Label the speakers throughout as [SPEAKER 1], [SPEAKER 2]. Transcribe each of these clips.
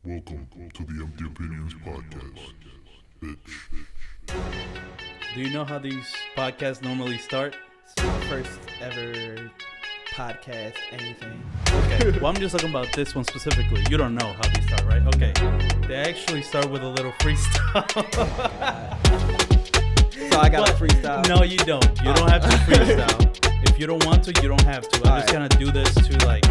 [SPEAKER 1] Welcome to the Empty Opinions Podcast, bitch.
[SPEAKER 2] Do you know how these podcasts normally start?
[SPEAKER 3] It's my first ever podcast, anything.
[SPEAKER 2] Okay, well, I'm just talking about this one specifically. You don't know how these start, right? Okay, they actually start with a little freestyle.
[SPEAKER 3] So I got a freestyle.
[SPEAKER 2] No, you don't. You don't have to freestyle. If you don't want to, you don't have to. I'm just gonna do this to like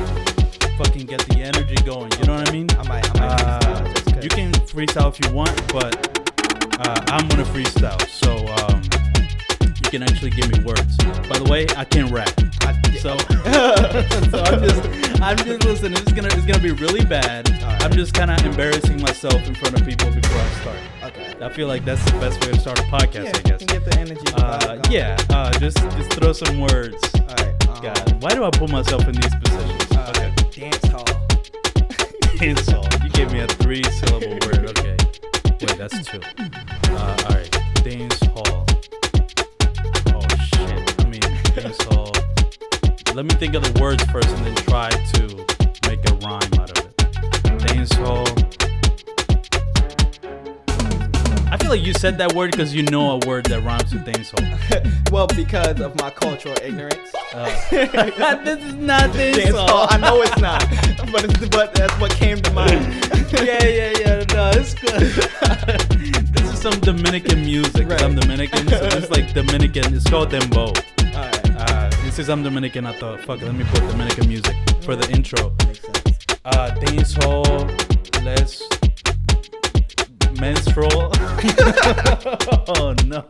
[SPEAKER 2] fucking get the energy going. You know what I mean?
[SPEAKER 3] I might freestyle. Just 'cause.
[SPEAKER 2] You can freestyle if you want, but I'm gonna freestyle. So you can actually give me words. By the way, I can't rap. So I'm just listening. It's gonna be really bad.
[SPEAKER 3] Right.
[SPEAKER 2] I'm just kind of embarrassing myself in front of people before I start.
[SPEAKER 3] Okay.
[SPEAKER 2] I feel like that's the best way to start a podcast.
[SPEAKER 3] Yeah,
[SPEAKER 2] I guess.
[SPEAKER 3] you can get the energy.
[SPEAKER 2] Yeah. Just throw some words.
[SPEAKER 3] All right.
[SPEAKER 2] God, why do I put myself in these positions? Okay.
[SPEAKER 3] Dance hall.
[SPEAKER 2] Dance hall. You gave me a 3-syllable word. Okay. Wait, that's 2. All right. Dance hall. Oh shit. I mean, dance hall. Let me think of the words first and then try to make a rhyme out of it. Dance hall. I feel like you said that word because you know a word that rhymes with dance hall.
[SPEAKER 3] Well, because of my cultural ignorance.
[SPEAKER 2] This is not dance hall.
[SPEAKER 3] hall. I know it's not, but that's what came to mind.
[SPEAKER 2] Yeah. No, it's good. This is some Dominican music.
[SPEAKER 3] Right.
[SPEAKER 2] I'm Dominican, so it's like Dominican. It's called dembow.
[SPEAKER 3] All right.
[SPEAKER 2] Since I'm Dominican, I thought, fuck it, let me put Dominican music for the intro.
[SPEAKER 3] Makes sense.
[SPEAKER 2] Dance hall, let's menstrual. Oh no.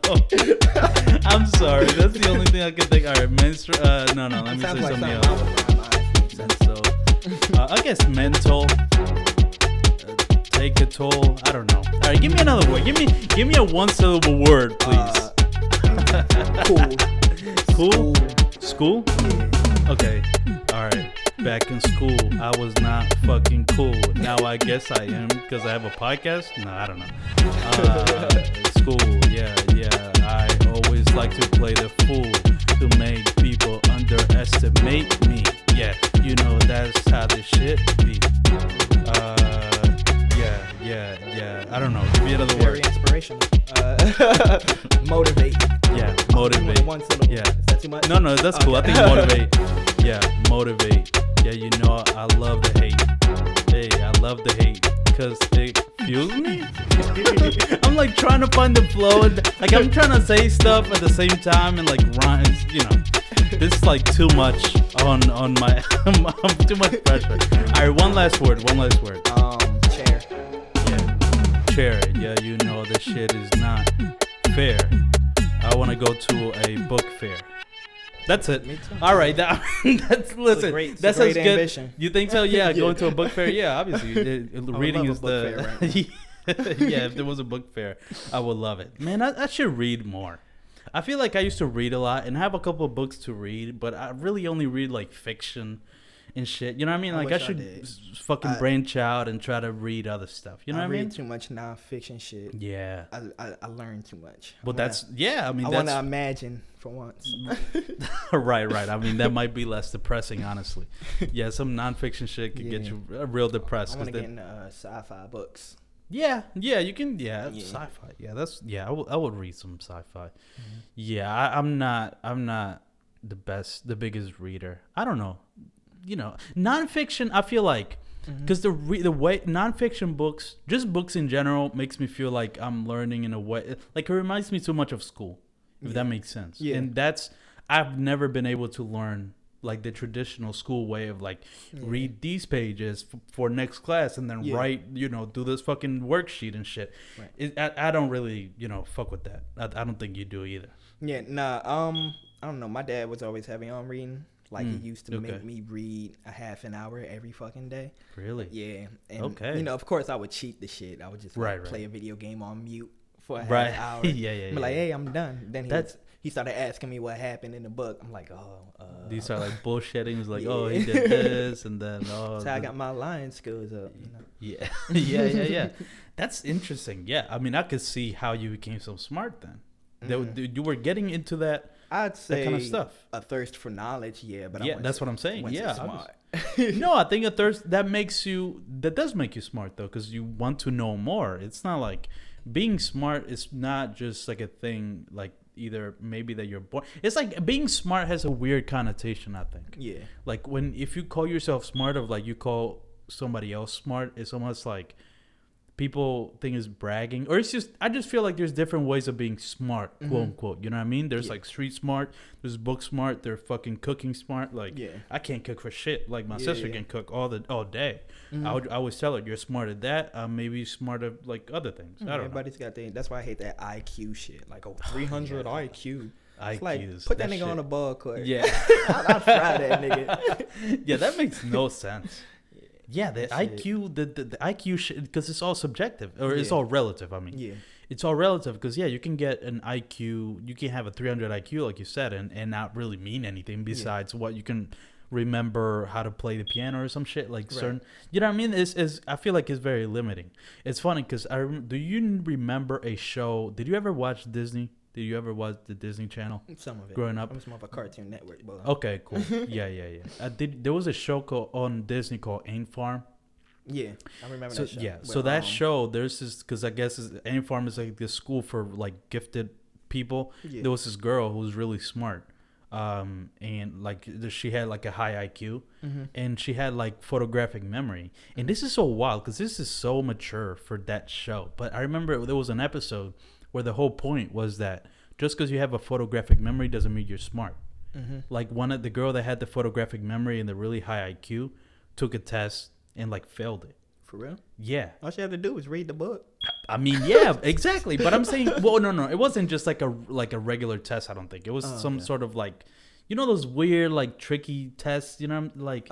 [SPEAKER 2] I'm sorry. That's the only thing I can think. All right, menstrual. No. Let me say
[SPEAKER 3] Sounds like
[SPEAKER 2] something
[SPEAKER 3] something
[SPEAKER 2] else.
[SPEAKER 3] I would rhyme. Makes sense.
[SPEAKER 2] So, I guess mental. Take a toll. I don't know. All right, give me another word. Give me a 1-syllable word, please.
[SPEAKER 3] Cool.
[SPEAKER 2] School?
[SPEAKER 3] Yeah.
[SPEAKER 2] Okay. All right. Back in school, I was not fucking cool. Now I guess I am because I have a podcast. No, I don't know. School, yeah. I always like to play the fool to make people underestimate me. Yeah, you know that's how this shit be. Yeah. I don't know. Give me another
[SPEAKER 3] Very
[SPEAKER 2] word.
[SPEAKER 3] inspirational. Motivate.
[SPEAKER 2] Yeah, motivate.
[SPEAKER 3] One syllable.
[SPEAKER 2] Yeah.
[SPEAKER 3] Is that too much?
[SPEAKER 2] No, that's cool. I think motivate. Yeah, motivate. Yeah, you know I love the hate. Hey, I love the hate because it fuels me. I'm like trying to find the flow. Like I'm trying to say stuff at the same time and like rhymes. You know, this is like too much on my. Too much pressure. All right, one last word.
[SPEAKER 3] Chair.
[SPEAKER 2] Yeah, chair. Yeah, you know this shit is not fair. I want to go to a book fair. That's it.
[SPEAKER 3] Me too.
[SPEAKER 2] All right. That's listen.
[SPEAKER 3] It's a
[SPEAKER 2] That
[SPEAKER 3] great
[SPEAKER 2] sounds good.
[SPEAKER 3] ambition.
[SPEAKER 2] You think so? Yeah. Going to a book fair. Yeah. Obviously, reading
[SPEAKER 3] love
[SPEAKER 2] is
[SPEAKER 3] a book
[SPEAKER 2] the. Yeah. If there was a book fair, I would love it. Man, I should read more. I feel like I used to read a lot and have a couple of books to read, but I really only read like fiction and shit. You know what I mean? Like I
[SPEAKER 3] wish I
[SPEAKER 2] should
[SPEAKER 3] did.
[SPEAKER 2] fucking branch out and try to read other stuff. You know what I mean?
[SPEAKER 3] read too much non-fiction shit.
[SPEAKER 2] Yeah.
[SPEAKER 3] I learn too much.
[SPEAKER 2] But that's yeah. I mean,
[SPEAKER 3] I
[SPEAKER 2] that's
[SPEAKER 3] want to imagine for once.
[SPEAKER 2] right. I mean, that might be less depressing, honestly. Yeah, some nonfiction shit could get you real depressed.
[SPEAKER 3] I want to get into sci-fi books.
[SPEAKER 2] Yeah, you can. Yeah, sci-fi. Yeah, I would read some sci-fi. Mm-hmm. Yeah, I'm not the biggest reader. I don't know. You know, nonfiction. I feel like because the way nonfiction books, just books in general, makes me feel like I'm learning in a way. Like it reminds me too much of school, if that makes sense. Yeah. And I've never been able to learn like the traditional school way of like read these pages for next class and then write, do this fucking worksheet and shit. Right. I don't really, fuck with that. I don't think you do either.
[SPEAKER 3] Yeah, nah. I don't know. My dad was always heavy on reading. Like he used to make me read a half an hour every fucking day.
[SPEAKER 2] Really?
[SPEAKER 3] Yeah. And, of course I would cheat the shit. I would just play a video game on mute for a half hour.
[SPEAKER 2] Yeah.
[SPEAKER 3] Be like, hey, I'm done. Then he started asking me what happened in the book. I'm like,
[SPEAKER 2] these are like bullshitting. It's like, oh, he did this, and then
[SPEAKER 3] that's how I got my lying skills up.
[SPEAKER 2] Yeah. That's interesting. Yeah, I mean, I could see how you became so smart then. You were getting into that.
[SPEAKER 3] I'd say
[SPEAKER 2] that kind of stuff.
[SPEAKER 3] A thirst for knowledge, but
[SPEAKER 2] that's what I'm saying. Yeah,
[SPEAKER 3] smart.
[SPEAKER 2] No, I think that does make you smart though, because you want to know more. It's not like being smart is not just like a thing like either maybe that you're born. It's like being smart has a weird connotation, I think.
[SPEAKER 3] Yeah.
[SPEAKER 2] Like if you call yourself smart, of like you call somebody else smart, it's almost like people think is bragging, or it's just, I just feel like there's different ways of being smart, quote unquote. You know what I mean? There's like street smart, there's book smart, there's fucking cooking smart. Like I can't cook for shit. Like my sister can cook all day. I always tell her, you're smart at that. I'm maybe smart at like other things. I don't
[SPEAKER 3] Everybody's got that's why I hate that IQ shit. Like 300 IQ. It's like,
[SPEAKER 2] IQs,
[SPEAKER 3] put that nigga on a ball court.
[SPEAKER 2] Yeah.
[SPEAKER 3] I'll fry that nigga.
[SPEAKER 2] Yeah, that makes no sense. Yeah, the IQ, the IQ shit, because it's all subjective, or it's all relative. I mean, it's all relative, because you can get an IQ, you can have a 300 IQ, like you said, and not really mean anything besides what you can remember how to play the piano or some shit, like certain, you know what I mean? Is I feel like it's very limiting. It's funny because do you remember a show? Did you ever watch Disney? Did you ever watch the Disney Channel?
[SPEAKER 3] Some of it.
[SPEAKER 2] Growing up?
[SPEAKER 3] I'm more of a Cartoon Network, but...
[SPEAKER 2] Okay, cool. Yeah. There was a show on Disney called Ain't Farm.
[SPEAKER 3] Yeah, I remember that show.
[SPEAKER 2] Yeah, so that show, there's this, because I guess Ain't Farm is like this school for like gifted people. Yeah. There was this girl who was really smart. And like she had like a high IQ, and she had like photographic memory. And this is so wild because this is so mature for that show. But I remember there was an episode where the whole point was that just because you have a photographic memory doesn't mean you're smart. Like the girl that had the photographic memory and the really high IQ took a test and like failed it.
[SPEAKER 3] For real?
[SPEAKER 2] Yeah.
[SPEAKER 3] All she had to do was read the book.
[SPEAKER 2] I mean, yeah, exactly. But I'm saying, well, no, it wasn't just like a regular test. I don't think it was some sort of like, you know, those weird like tricky tests. You know, like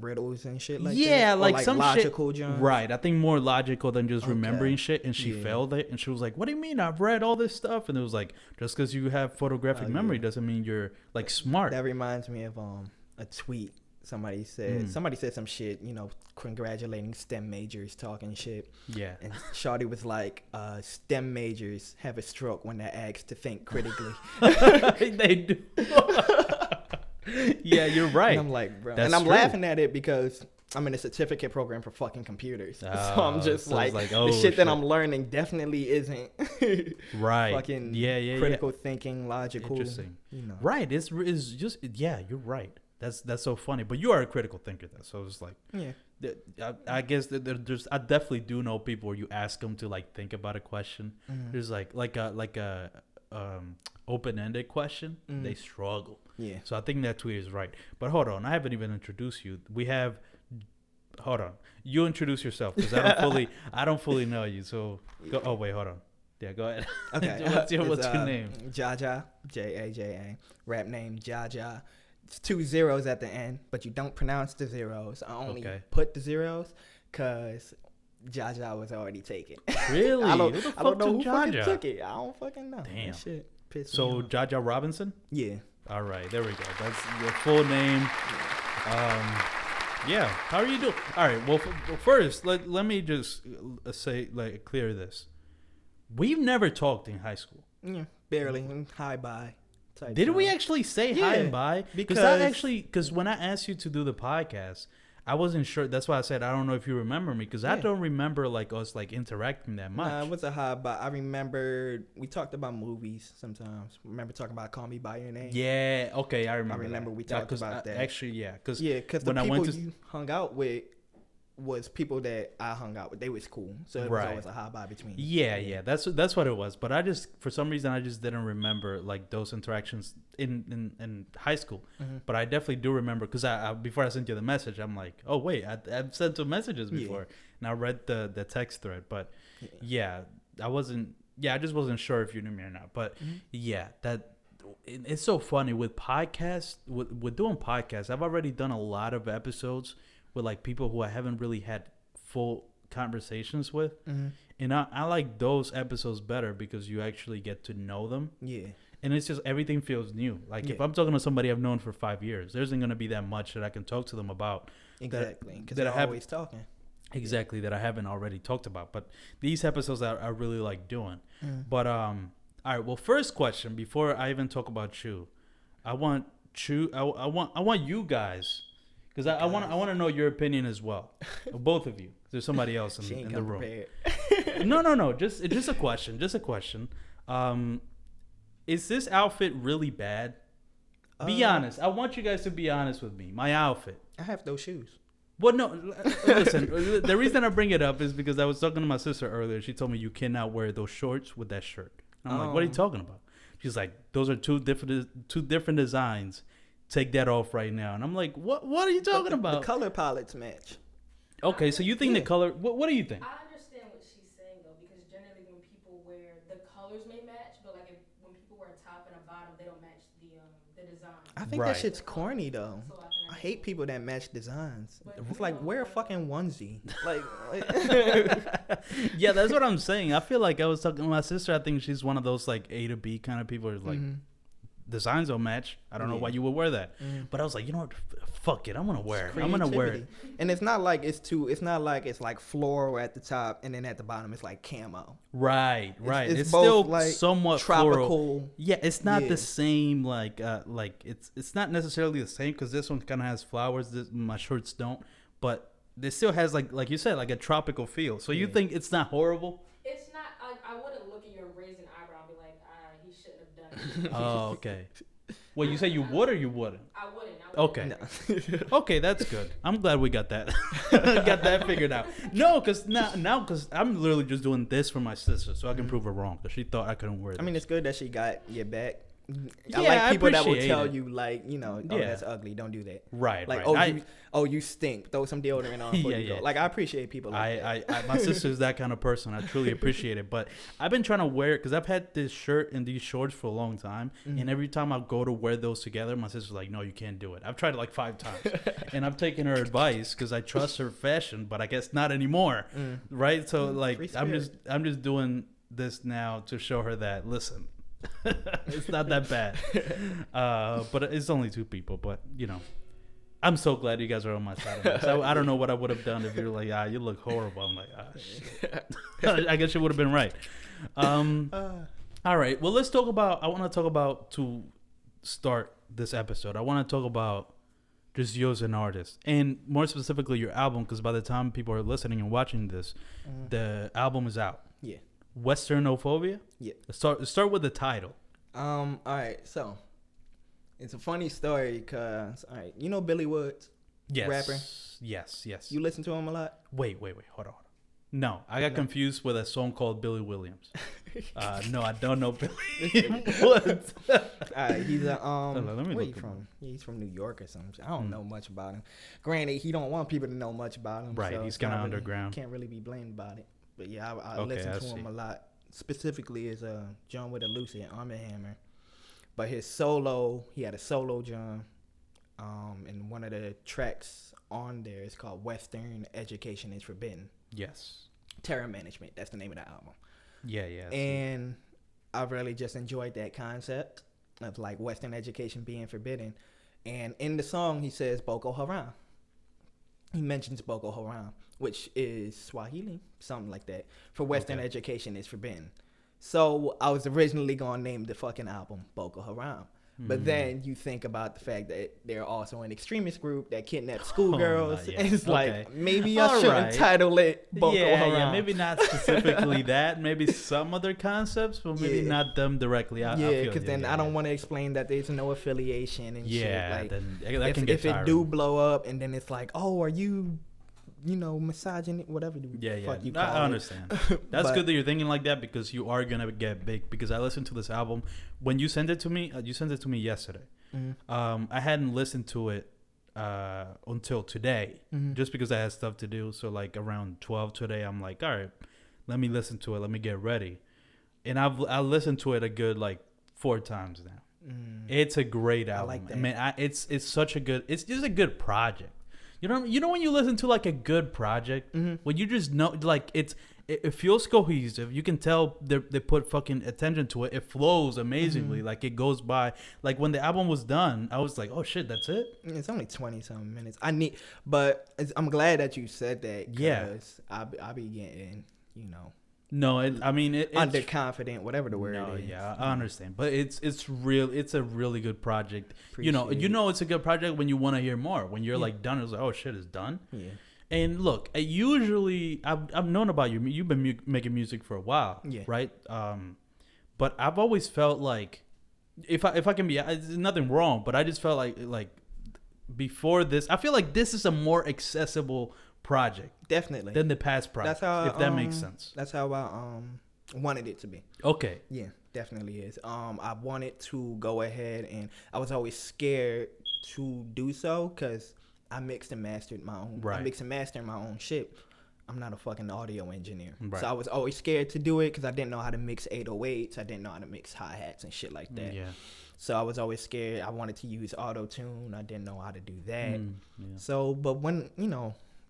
[SPEAKER 3] riddles and shit like
[SPEAKER 2] yeah,
[SPEAKER 3] that?
[SPEAKER 2] like some
[SPEAKER 3] logical
[SPEAKER 2] shit.
[SPEAKER 3] John?
[SPEAKER 2] Right. I think more logical than just remembering shit. And she failed it. And she was like, "What do you mean? I've read all this stuff." And it was like, just because you have photographic memory doesn't mean you're like smart.
[SPEAKER 3] That reminds me of a tweet. Somebody said some shit, you know, congratulating STEM majors, talking shit. Yeah. And Shawty was like, STEM majors have a stroke when they're asked to think critically.
[SPEAKER 2] They do. Yeah, you're right.
[SPEAKER 3] And I'm like, bro. And I'm laughing at it because I'm in a certificate program for fucking computers. So I'm just like the shit that I'm learning definitely isn't
[SPEAKER 2] right.
[SPEAKER 3] Fucking critical thinking, logical. Interesting. You know.
[SPEAKER 2] Right. It's just, yeah, you're right. That's so funny, but you are a critical thinker, though. So it's like, I guess there's I definitely do know people where you ask them to like think about a question. There's like a open-ended question. They struggle. Yeah. So I think that tweet is right. But hold on, I haven't even introduced you. Hold on. You introduce yourself because I don't fully know you. So go. Oh wait, hold on. Yeah, go ahead.
[SPEAKER 3] Okay.
[SPEAKER 2] what's your name?
[SPEAKER 3] Jaja, Jaja. Rap name Jaja. It's 2 zeros at the end, but you don't pronounce the zeros. I only put the zeros because Jaja was already taken.
[SPEAKER 2] Really?
[SPEAKER 3] I don't know who fucking took it. I don't fucking know.
[SPEAKER 2] Damn.
[SPEAKER 3] That shit pissed
[SPEAKER 2] me
[SPEAKER 3] off.
[SPEAKER 2] Jaja Robinson?
[SPEAKER 3] Yeah.
[SPEAKER 2] All right, there we go. That's your full name. Yeah. How are you doing? All right. Well, first, let me just clear this. We've never talked in high school.
[SPEAKER 3] Yeah, barely. Hi, bye.
[SPEAKER 2] Did we actually say hi and bye? Because when I asked you to do the podcast, I wasn't sure. That's why I said I don't know if you remember me because I don't remember like us like interacting that much.
[SPEAKER 3] Nah, it was a hi bye. I remember we talked about movies sometimes. Remember talking about Call Me by Your Name?
[SPEAKER 2] Yeah. Okay, I remember.
[SPEAKER 3] We talked about that.
[SPEAKER 2] Actually, yeah. Because
[SPEAKER 3] the people you hung out with was people that I hung out with. They was cool, so it was always a hi bye between.
[SPEAKER 2] Yeah. That's what it was. But I just for some reason I just didn't remember like those interactions in high school. But I definitely do remember because I before I sent you the message, I'm like, oh wait, I've sent some messages before, and I read the text thread. But I wasn't. Yeah, I just wasn't sure if you knew me or not. But it's so funny with podcasts. With doing podcasts, I've already done a lot of episodes with like people who I haven't really had full conversations with. And I like those episodes better because you actually get to know them. Yeah. And it's just everything feels new. Like if I'm talking to somebody I've known for 5 years, there isn't going to be that much that I can talk to them about.
[SPEAKER 3] Exactly. Because they're always talking.
[SPEAKER 2] Exactly. That I haven't already talked about. But these episodes I really like doing. But all right. Well, first question before I even talk about you, I want you guys. Because I want to know your opinion as well, both of you. There's somebody else in the room. No. Just a question. Just a question. Is this outfit really bad? Be honest. I want you guys to be honest with me. My outfit.
[SPEAKER 3] I have those shoes.
[SPEAKER 2] Well, no. Listen. The reason I bring it up is because I was talking to my sister earlier. She told me you cannot wear those shorts with that shirt. I'm like, what are you talking about? She's like, those are two different designs. Take that off right now. And I'm like, what are you talking about?
[SPEAKER 3] The color palettes match.
[SPEAKER 2] Okay, so you think the color? What do you think?
[SPEAKER 4] I understand what she's saying though, because generally when people wear, the colors may match, but like when people wear a top and a bottom, they don't match the design.
[SPEAKER 3] I think that shit's corny though. So I hate people that match designs. It's like, wear a fucking onesie. like
[SPEAKER 2] Yeah, that's what I'm saying. I feel like I was talking to my sister. I think she's one of those like A to B kind of people. Who's like, designs don't match. I don't know why you would wear that. But I was like, you know what? Fuck it. I'm gonna wear it. I'm gonna wear it.
[SPEAKER 3] And it's not like it's not like it's like floral at the top and then at the bottom it's like camo.
[SPEAKER 2] Right. It's
[SPEAKER 3] both
[SPEAKER 2] still
[SPEAKER 3] like
[SPEAKER 2] somewhat
[SPEAKER 3] tropical.
[SPEAKER 2] Floral. Yeah, it's not the same. Like it's not necessarily the same because this one kind of has flowers. My shirts don't, but it still has like you said, like a tropical feel. So you think it's not horrible?
[SPEAKER 4] It's not. I wouldn't look at your raised an eyebrow and be like, he shouldn't have done it.
[SPEAKER 2] Oh, okay. Well, you say you would or you wouldn't?
[SPEAKER 4] I wouldn't.
[SPEAKER 2] Okay. No. Okay, that's good. I'm glad we got that. Got that figured out. No, because now, because I'm literally just doing this for my sister, so I can prove her wrong. Because she thought I couldn't wear this.
[SPEAKER 3] I mean, it's good that she got your back. I like people that will tell you, like, you know, that's ugly. Don't do that.
[SPEAKER 2] Right.
[SPEAKER 3] Like, you stink. Throw some deodorant on before you go. Like, I appreciate people like that.
[SPEAKER 2] My sister's that kind of person. I truly appreciate it. But I've been trying to wear it because I've had this shirt and these shorts for a long time. And every time I go to wear those together, my sister's like, no, you can't do it. I've tried it like 5 times. And I've taken her advice because I trust her fashion, but I guess not anymore. Right? So, like, I'm just doing this now to show her that, listen, it's not that bad. But it's only 2 people. But, you know, I'm so glad you guys are on my side of this. I don't know what I would have done if you were like, you look horrible. I'm like, shit. I guess you would have been right. All right. Well, I want to talk about, to start this episode, I want to talk about just you as an artist. And more specifically, your album, because by the time people are listening and watching this, the album is out.
[SPEAKER 3] Yeah.
[SPEAKER 2] Westernophobia?
[SPEAKER 3] Yeah.
[SPEAKER 2] Let's start with the title.
[SPEAKER 3] All right, so it's a funny story because, all right, you know Billy Woods?
[SPEAKER 2] Yes.
[SPEAKER 3] Rapper?
[SPEAKER 2] Yes.
[SPEAKER 3] You listen to him a lot?
[SPEAKER 2] Wait. Hold on. No, I got confused with a song called Billy Williams. No, I don't know Billy Woods.
[SPEAKER 3] All right, he's a
[SPEAKER 2] where he
[SPEAKER 3] from? Yeah, he's from New York or something. I don't know much about him. Granted, he don't want people to know much about him.
[SPEAKER 2] Right,
[SPEAKER 3] so
[SPEAKER 2] he's kind of underground.
[SPEAKER 3] Can't really be blamed about it. But yeah, I listen to him a lot. Specifically, is John with a Lucid Arm & Hammer. But his solo, he had a solo John. And one of the tracks on there is called Western Education is Forbidden.
[SPEAKER 2] Yes.
[SPEAKER 3] Terror Management. That's the name of the album.
[SPEAKER 2] Yeah.
[SPEAKER 3] And I really just enjoyed that concept of like Western education being forbidden. And in the song, he says Boko Haram. He mentions Boko Haram, which is Swahili, something like that. For Western education is forbidden. So I was originally going to name the fucking album Boko Haram. But then you think about the fact that they're also an extremist group that kidnaps schoolgirls. And it's like, maybe I shouldn't title it Boko Haram. Yeah,
[SPEAKER 2] maybe not specifically that. Maybe some other concepts, but maybe not them directly.
[SPEAKER 3] Because then I don't want to explain that there's no affiliation and shit. Like,
[SPEAKER 2] then that can get tiring.
[SPEAKER 3] If it do blow up and then it's like, oh, are you misogyny, whatever the fuck you call it.
[SPEAKER 2] I understand. That's good that you're thinking like that because you are going to get big. Because I listened to this album. When you sent it to me, yesterday. I hadn't listened to it until today just because I had stuff to do. So like around 12 today, I'm like, all right, let me listen to it. Let me get ready. And I listened to it a good like 4 times now. It's a great album. I like that. I mean, it's such a good, it's just a good project. You know when you listen to like a good project, when you just know like it feels cohesive. You can tell they put fucking attention to it. It flows amazingly. Like it goes by. Like when the album was done, I was like, oh shit, that's it.
[SPEAKER 3] It's only 20-something minutes. I'm glad that you said that.
[SPEAKER 2] Yeah.
[SPEAKER 3] I'll be getting
[SPEAKER 2] No, it's
[SPEAKER 3] underconfident, whatever the word is.
[SPEAKER 2] Yeah, I understand, but it's a really good project.
[SPEAKER 3] Appreciate
[SPEAKER 2] It's a good project when you want to hear more. When you're like done, it's like, oh shit, it's done.
[SPEAKER 3] Yeah.
[SPEAKER 2] And look, usually I've known about you. You've been making music for a while, right? But I've always felt like if I can be, there's nothing wrong, but I just felt like before this, I feel like this is a more accessible project,
[SPEAKER 3] definitely,
[SPEAKER 2] than the past project. That's how, if that makes sense.
[SPEAKER 3] That's how I wanted it to be.
[SPEAKER 2] Okay.
[SPEAKER 3] Yeah, definitely is. I wanted to go ahead, and I was always scared to do so because I mixed and mastered my own.
[SPEAKER 2] Right.
[SPEAKER 3] I mixed and mastered my own shit. I'm not a fucking audio engineer.
[SPEAKER 2] Right.
[SPEAKER 3] So I was always scared to do it because I didn't know how to mix 808s. I didn't know how to mix hi-hats and shit like that.
[SPEAKER 2] Yeah.
[SPEAKER 3] So I was always scared. I wanted to use auto-tune. I didn't know how to do that.
[SPEAKER 2] Yeah.
[SPEAKER 3] So, but when,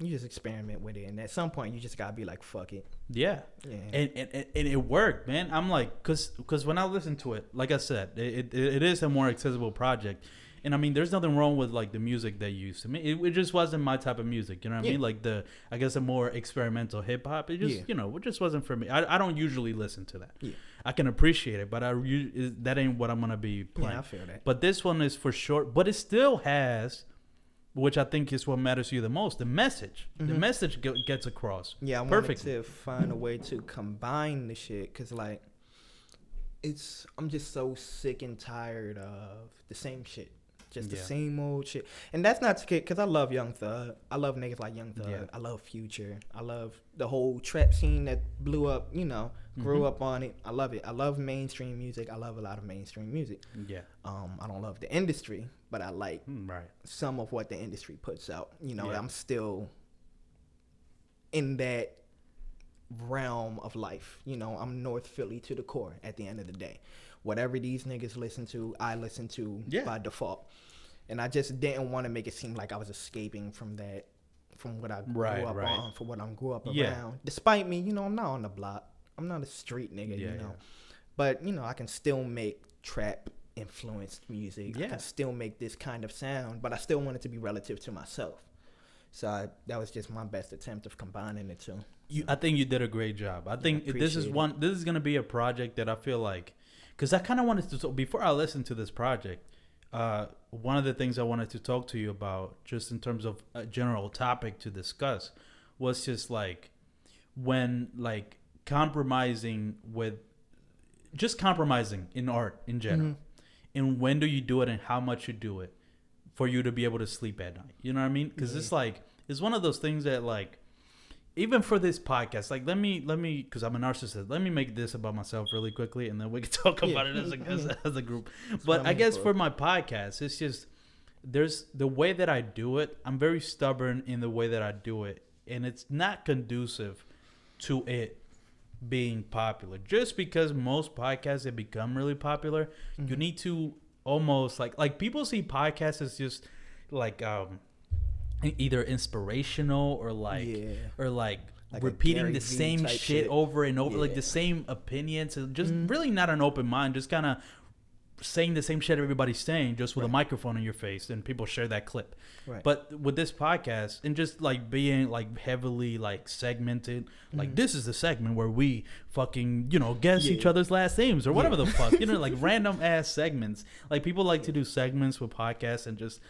[SPEAKER 3] you just experiment with it. And at some point, you just got to be like, fuck it.
[SPEAKER 2] Yeah. And it worked, man. I'm like, because when I listen to it, like I said, it is a more accessible project. And I mean, there's nothing wrong with like the music they used to me. It just wasn't my type of music. You know what I mean? Like I guess a more experimental hip hop. It just, it just wasn't for me. I don't usually listen to that. Yeah. I can appreciate it, but that ain't what I'm going to be playing.
[SPEAKER 3] Yeah, I feel that.
[SPEAKER 2] But this one is for short, but it still has, which I think is what matters to you the most, the message. Mm-hmm. The message gets across.
[SPEAKER 3] Yeah, I wanted to find a way to combine the shit because like, I'm just so sick and tired of the same shit. Just the same old shit. And that's not to kid, because I love Young Thug. I love niggas like Young Thug. Yeah. I love Future. I love the whole trap scene that blew up, grew up on it. I love it. I love mainstream music. I love a lot of mainstream music. Yeah. I don't love the industry, but I like some of what the industry puts out. I'm still in that realm of life. I'm North Philly to the core at the end of the day. Whatever these niggas listen to, I listen to by default. And I just didn't want to make it seem like I was escaping from that, from what I grew up on, from what I grew up around. Despite me, I'm not on the block. I'm not a street nigga, you know. But, I can still make trap influenced music. I can still make this kind of sound, but I still want it to be relative to myself. So that was just my best attempt of combining the two.
[SPEAKER 2] I think you did a great job. I think this is going to be a project that I feel like, because I kind of wanted to, before I listened to this project, one of the things I wanted to talk to you about, just in terms of a general topic to discuss, was just like when like compromising in art in general. And when do you do it and how much you do it for you to be able to sleep at night? You know what I mean? Because it's like, it's one of those things that like, even for this podcast, like let me, because I'm a narcissist. Let me make this about myself really quickly, and then we can talk about it as a group. But I guess for my podcast, it's just there's the way that I do it. I'm very stubborn in the way that I do it, and it's not conducive to it being popular. Just because most podcasts have become really popular, you need to almost like people see podcasts as just like either inspirational or like repeating the same shit over and over, like the same opinions, and just really not an open mind, just kind of saying the same shit everybody's saying, just with a microphone in your face, and people share that clip. Right. But with this podcast, and just like being like heavily like segmented, like this is the segment where we fucking guess each other's last names or whatever the fuck, like random ass segments. Like people like to do segments with podcasts and just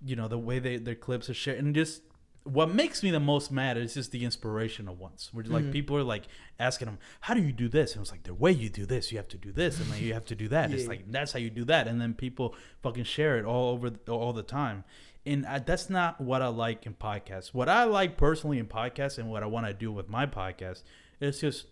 [SPEAKER 2] the way their clips are shared, and just what makes me the most mad is just the inspirational ones where like people are like asking them, how do you do this? And it's like, the way you do this, you have to do this, and then you have to do that. It's like, that's how you do that. And then people fucking share it all the time. And that's not what I like in podcasts. What I like personally in podcasts, and what I want to do with my podcast, is just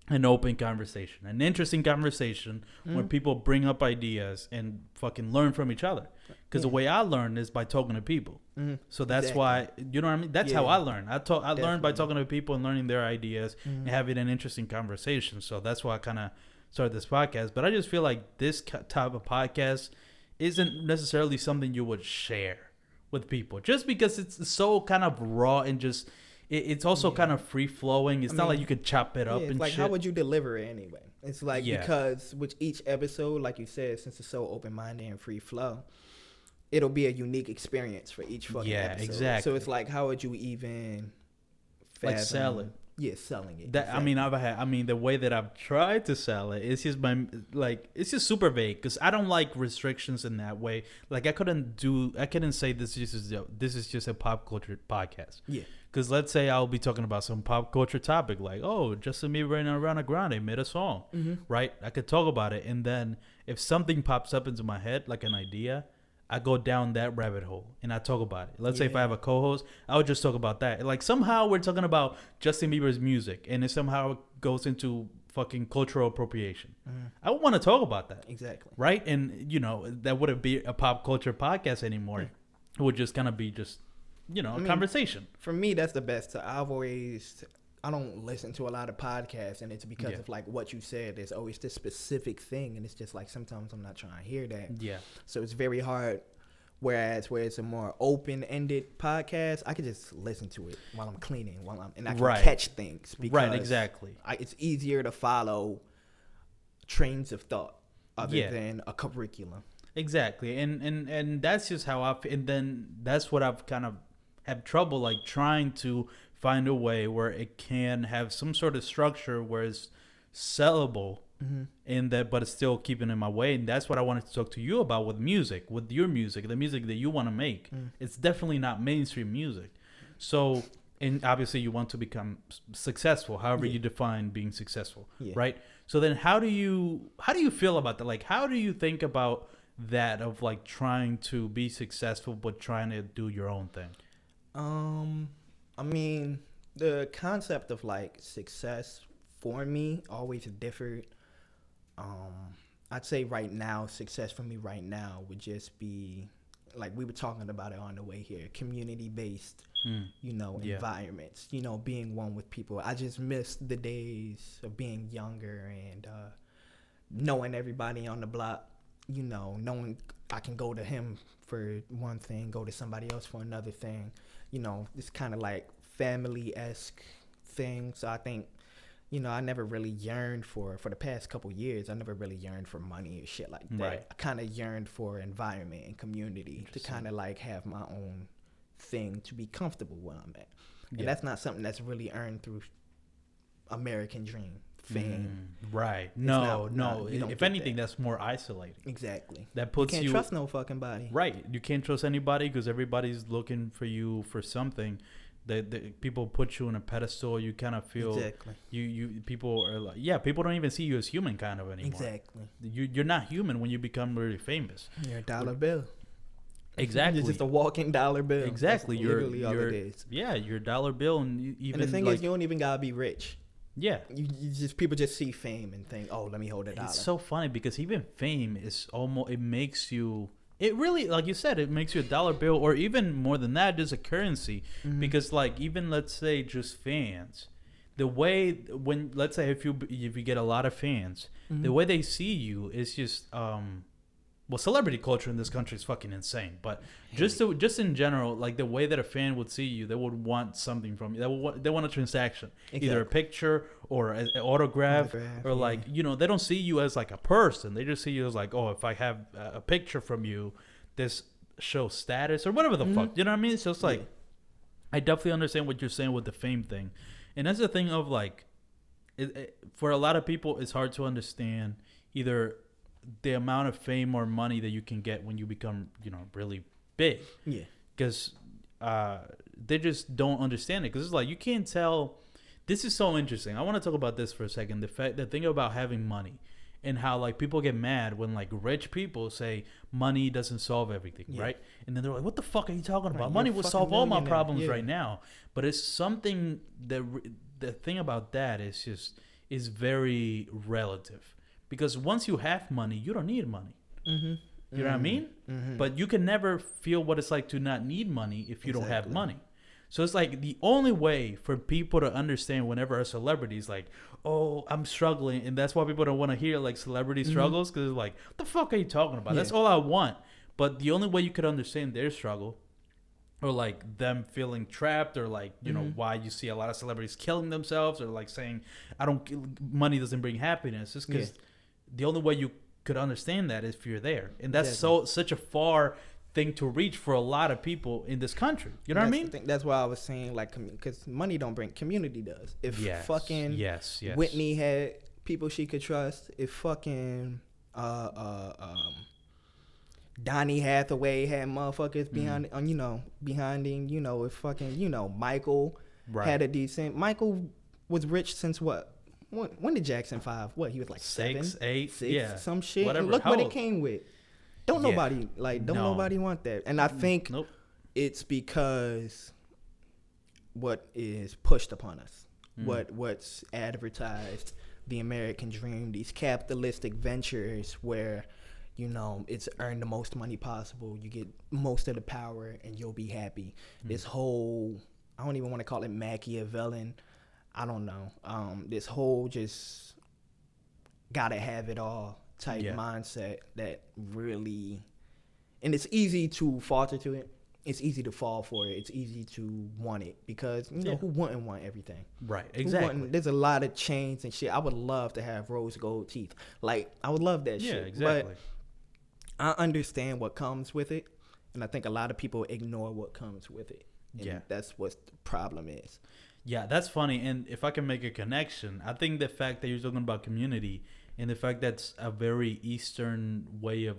[SPEAKER 2] an open conversation, an interesting conversation where people bring up ideas and fucking learn from each other. Because the way I learn is by talking to people. So that's why, you know what I mean? That's how I learn. I learned by talking to people and learning their ideas and having an interesting conversation. So that's why I kind of started this podcast. But I just feel like this type of podcast isn't necessarily something you would share with people, just because it's so kind of raw and just... It's also kind of free flowing. It's not like you could chop it up and
[SPEAKER 3] like,
[SPEAKER 2] shit.
[SPEAKER 3] how would you deliver it anyway? It's like, because with each episode, like you said, since it's so open minded and free flow, it'll be a unique experience for each fucking episode. Exactly. So it's like, how would you even
[SPEAKER 2] like sell it?
[SPEAKER 3] selling it.
[SPEAKER 2] That exactly. I mean, the way that I've tried to sell it, it's just it's just super vague because I don't like restrictions in that way. Like I couldn't say this is just a pop culture podcast.
[SPEAKER 3] Yeah.
[SPEAKER 2] Because let's say I'll be talking about some pop culture topic like, oh, Justin Bieber and Ariana Grande made a song, right? I could talk about it, and then if something pops up into my head like an idea, I go down that rabbit hole and I talk about it. Let's say if I have a co-host, I would just talk about that. Like somehow we're talking about Justin Bieber's music, and it somehow goes into fucking cultural appropriation. I want to talk about that.
[SPEAKER 3] Exactly.
[SPEAKER 2] Right? And that wouldn't be a pop culture podcast anymore. It would just kind of be just a conversation.
[SPEAKER 3] For me, that's the best. I don't listen to a lot of podcasts, and it's because of like what you said. There's always this specific thing, and it's just like sometimes I'm not trying to hear that.
[SPEAKER 2] Yeah.
[SPEAKER 3] So it's very hard. Whereas where it's a more open-ended podcast, I can just listen to it while I'm cleaning, and I can catch things. Because
[SPEAKER 2] right. Exactly.
[SPEAKER 3] It's easier to follow trains of thought other than a curriculum.
[SPEAKER 2] Exactly, and that's just how I feel. And then that's what I've kind of have trouble like trying to find a way where it can have some sort of structure where it's sellable in that, but it's still keeping in my way. And that's what I wanted to talk to you about with music, with your music, the music that you want to make. It's definitely not mainstream music. So, and obviously you want to become successful, however you define being successful, right? So then how do you feel about that? Like, how do you think about that of like trying to be successful, but trying to do your own thing?
[SPEAKER 3] I mean, the concept of like success for me always differed. I'd say right now, success for me right now would just be like we were talking about it on the way here, community-based, environments, being one with people. I just miss the days of being younger and knowing everybody on the block, knowing I can go to him for one thing, go to somebody else for another thing. This kind of like family-esque thing. So I think, I never really yearned for the past couple years, I never really yearned for money or shit like that. Right. I kind of yearned for environment and community to kind of like have my own thing to be comfortable where I'm at. And that's not something that's really earned through American dream. Fame.
[SPEAKER 2] Right. No. If anything, that's more isolating.
[SPEAKER 3] Exactly.
[SPEAKER 2] That puts
[SPEAKER 3] you can't trust no fucking body.
[SPEAKER 2] Right. You can't trust anybody because everybody's looking for you for something. That people put you on a pedestal. You kind of feel you people are like people don't even see you as human kind of anymore.
[SPEAKER 3] Exactly.
[SPEAKER 2] You're not human when you become really famous.
[SPEAKER 3] You're a dollar bill.
[SPEAKER 2] Exactly.
[SPEAKER 3] You're just a walking dollar bill.
[SPEAKER 2] Exactly.
[SPEAKER 3] That's literally all it is.
[SPEAKER 2] Yeah, you're a dollar bill, and even
[SPEAKER 3] the thing is, you don't even gotta be rich.
[SPEAKER 2] Yeah,
[SPEAKER 3] people just see fame and think, oh, let me hold $1.
[SPEAKER 2] It's so funny because even fame is it makes you. It really, like you said, it makes you a dollar bill, or even more than that, just a currency. Because like even let's say just fans, the way let's say if you get a lot of fans, the way they see you is just celebrity culture in this country is fucking insane. But just in general, like the way that a fan would see you, they would want something from you. They want a transaction, either a picture or an autograph, or like they don't see you as like a person. They just see you as like, oh, if I have a picture from you, this shows status or whatever the fuck. You know what I mean? It's just like I definitely understand what you're saying with the fame thing, and that's the thing of like, for a lot of people, it's hard to understand either the amount of fame or money that you can get when you become, really big. Yeah. Because they just don't understand it. Because it's like, you can't tell. This is so interesting. I want to talk about this for a second. The thing about having money and how, like, people get mad when, like, rich people say money doesn't solve everything, right? And then they're like, what the fuck are you talking about? Money will solve all my problems right now. But it's something that the thing about that is very relative. Because once you have money, you don't need money. You know what I mean? But you can never feel what it's like to not need money if you don't have money. So it's like the only way for people to understand whenever a celebrity is like, oh, I'm struggling. And that's why people don't want to hear like celebrity struggles. Because it's like, what the fuck are you talking about? That's all I want. But the only way you could understand their struggle, or like them feeling trapped, or like, why you see a lot of celebrities killing themselves, or like saying, money doesn't bring happiness. It's because the only way you could understand that is if you're there. And that's such a far thing to reach for a lot of people in this country. You know what I mean?
[SPEAKER 3] That's why I was saying, like, because money don't bring, community does. If fucking
[SPEAKER 2] yes.
[SPEAKER 3] Whitney had people she could trust, if fucking Donnie Hathaway had motherfuckers behind him, if fucking, Michael had a decent, Michael was rich since what? When did Jackson 5? What, he was like
[SPEAKER 2] 6,
[SPEAKER 3] 7,
[SPEAKER 2] 8,
[SPEAKER 3] 6, some shit.
[SPEAKER 2] Whatever.
[SPEAKER 3] And look
[SPEAKER 2] How
[SPEAKER 3] what
[SPEAKER 2] old?
[SPEAKER 3] it came with. Don't nobody want that. And I think it's because what is pushed upon us, what's advertised, the American dream, these capitalistic ventures where, it's earn the most money possible, you get most of the power, and you'll be happy. This whole, I don't even want to call it Machiavellian, I don't know. This whole just gotta have it all type mindset that really, and it's easy to falter to it. It's easy to fall for it. It's easy to want it because who wouldn't want everything?
[SPEAKER 2] Right, exactly.
[SPEAKER 3] There's a lot of chains and shit. I would love to have rose gold teeth. Like, I would love that shit.
[SPEAKER 2] Yeah, exactly.
[SPEAKER 3] But I understand what comes with it, and I think a lot of people ignore what comes with it. And that's what the problem is.
[SPEAKER 2] Yeah, that's funny. And if I can make a connection, I think the fact that you're talking about community and the fact that's a very Eastern way of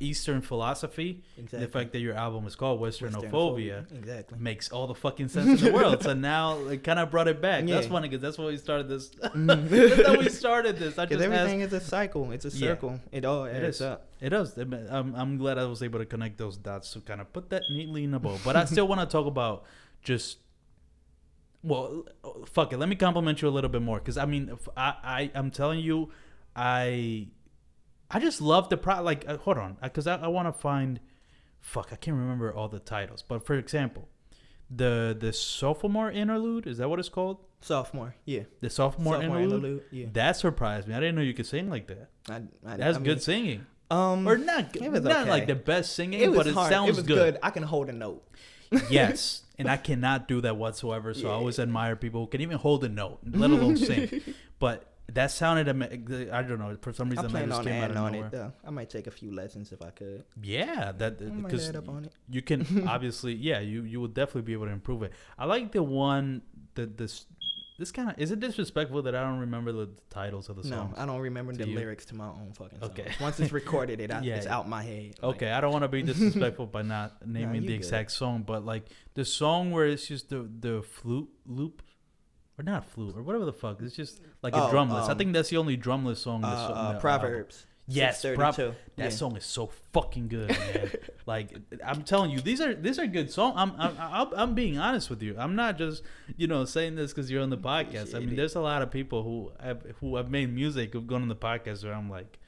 [SPEAKER 2] Eastern philosophy. Exactly. The fact that your album is called Westernophobia makes all the fucking sense in the world. So now it kind of brought it back. Yeah. That's funny because that's why we started this. That's how we started this.
[SPEAKER 3] Because everything is a cycle. It's a circle. Yeah. It all adds up.
[SPEAKER 2] It does. I'm glad I was able to connect those dots to kind of put that neatly in a bow. But I still want to talk about just. Well, fuck it. Let me compliment you a little bit more, because I mean, I'm telling you, I just love the hold on, because I want to find, I can't remember all the titles, but for example, the sophomore interlude, is that what it's called?
[SPEAKER 3] Sophomore, yeah.
[SPEAKER 2] The sophomore interlude,
[SPEAKER 3] yeah.
[SPEAKER 2] That surprised me. I didn't know you could sing like that. That's good singing. Or not like the best singing, but it sounds good.
[SPEAKER 3] I can hold a note.
[SPEAKER 2] Yes, and I cannot do that whatsoever. So I always admire people who can even hold a note, let alone sing. But that sounded, I don't know, for some reason that just came out of nowhere.
[SPEAKER 3] It, though. I might take a few lessons if I could.
[SPEAKER 2] Yeah, because you can obviously, you will definitely be able to improve it. I like the one this kind of, is it disrespectful that I don't remember the titles of the songs?
[SPEAKER 3] No, I don't remember the lyrics to my own fucking songs. Okay. Once it's recorded, it's out my head.
[SPEAKER 2] Okay, I don't want to be disrespectful by not naming the exact song, but like the song where it's just the flute loop, or not flute, or whatever the fuck. It's just like a drumless. I think that's the only drumless song.
[SPEAKER 3] Proverbs.
[SPEAKER 2] Yes, that song is so fucking good, man. Like, I'm telling you, these are good songs. I'm being honest with you. I'm not just saying this because you're on the podcast. I mean, there's a lot of people who have made music who've gone on the podcast where I'm like,